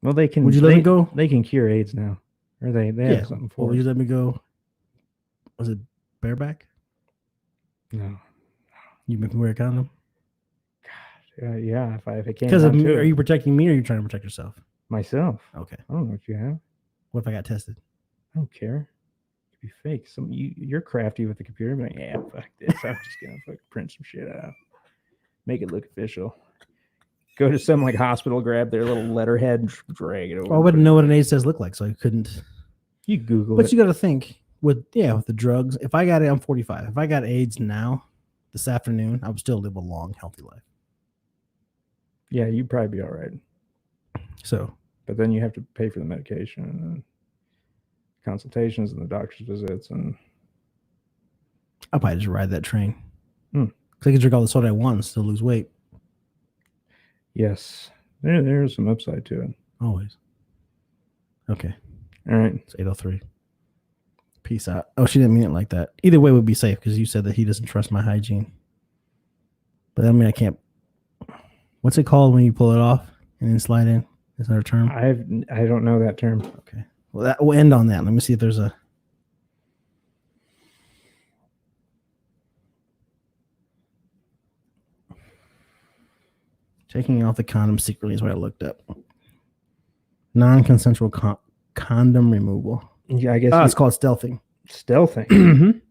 [SPEAKER 2] Well, they can.
[SPEAKER 1] Would you let me go?
[SPEAKER 2] They can cure AIDS now, or they have something for.
[SPEAKER 1] Would you let me go? Was it bareback?
[SPEAKER 2] No.
[SPEAKER 1] You make me wear a condom?
[SPEAKER 2] God, yeah. If I can't.
[SPEAKER 1] Because are you protecting me, or are you trying to protect yourself?
[SPEAKER 2] Myself.
[SPEAKER 1] Okay.
[SPEAKER 2] I don't know what you have.
[SPEAKER 1] What if I got tested?
[SPEAKER 2] I don't care. It could be fake. You're crafty with the computer. I'm like, yeah, fuck this. I'm just gonna fucking print some shit out. Make it look official. Go to some like hospital, grab their little letterhead, and drag it over.
[SPEAKER 1] Well, I wouldn't know what an AIDS test looked like, so I couldn't.
[SPEAKER 2] You Google
[SPEAKER 1] it.
[SPEAKER 2] But
[SPEAKER 1] you got to think with the drugs. If I got it, I'm 45. If I got AIDS now, this afternoon, I would still live a long, healthy life.
[SPEAKER 2] Yeah, you'd probably be all right.
[SPEAKER 1] So,
[SPEAKER 2] but then you have to pay for the medication and consultations and the doctor's visits, and
[SPEAKER 1] I'll probably just ride that train. Because I can drink all the soda I want and still lose weight.
[SPEAKER 2] Yes, there's some upside to it.
[SPEAKER 1] Always. Okay.
[SPEAKER 2] All right.
[SPEAKER 1] It's 8:03. Peace out. Oh, she didn't mean it like that. Either way would be safe because you said that he doesn't trust my hygiene. But I mean, I can't. What's it called when you pull it off and then slide in? Is that a term?
[SPEAKER 2] I don't know that term.
[SPEAKER 1] Okay. Well, we'll end on that. Let me see if there's a. Taking off the condom secretly is what I looked up. Non-consensual condom removal.
[SPEAKER 2] Yeah, I guess
[SPEAKER 1] it's called stealthing.
[SPEAKER 2] Stealthing.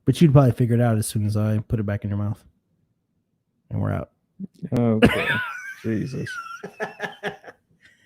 [SPEAKER 1] But you'd probably figure it out as soon as I put it back in your mouth. And we're out.
[SPEAKER 2] Okay. Jesus.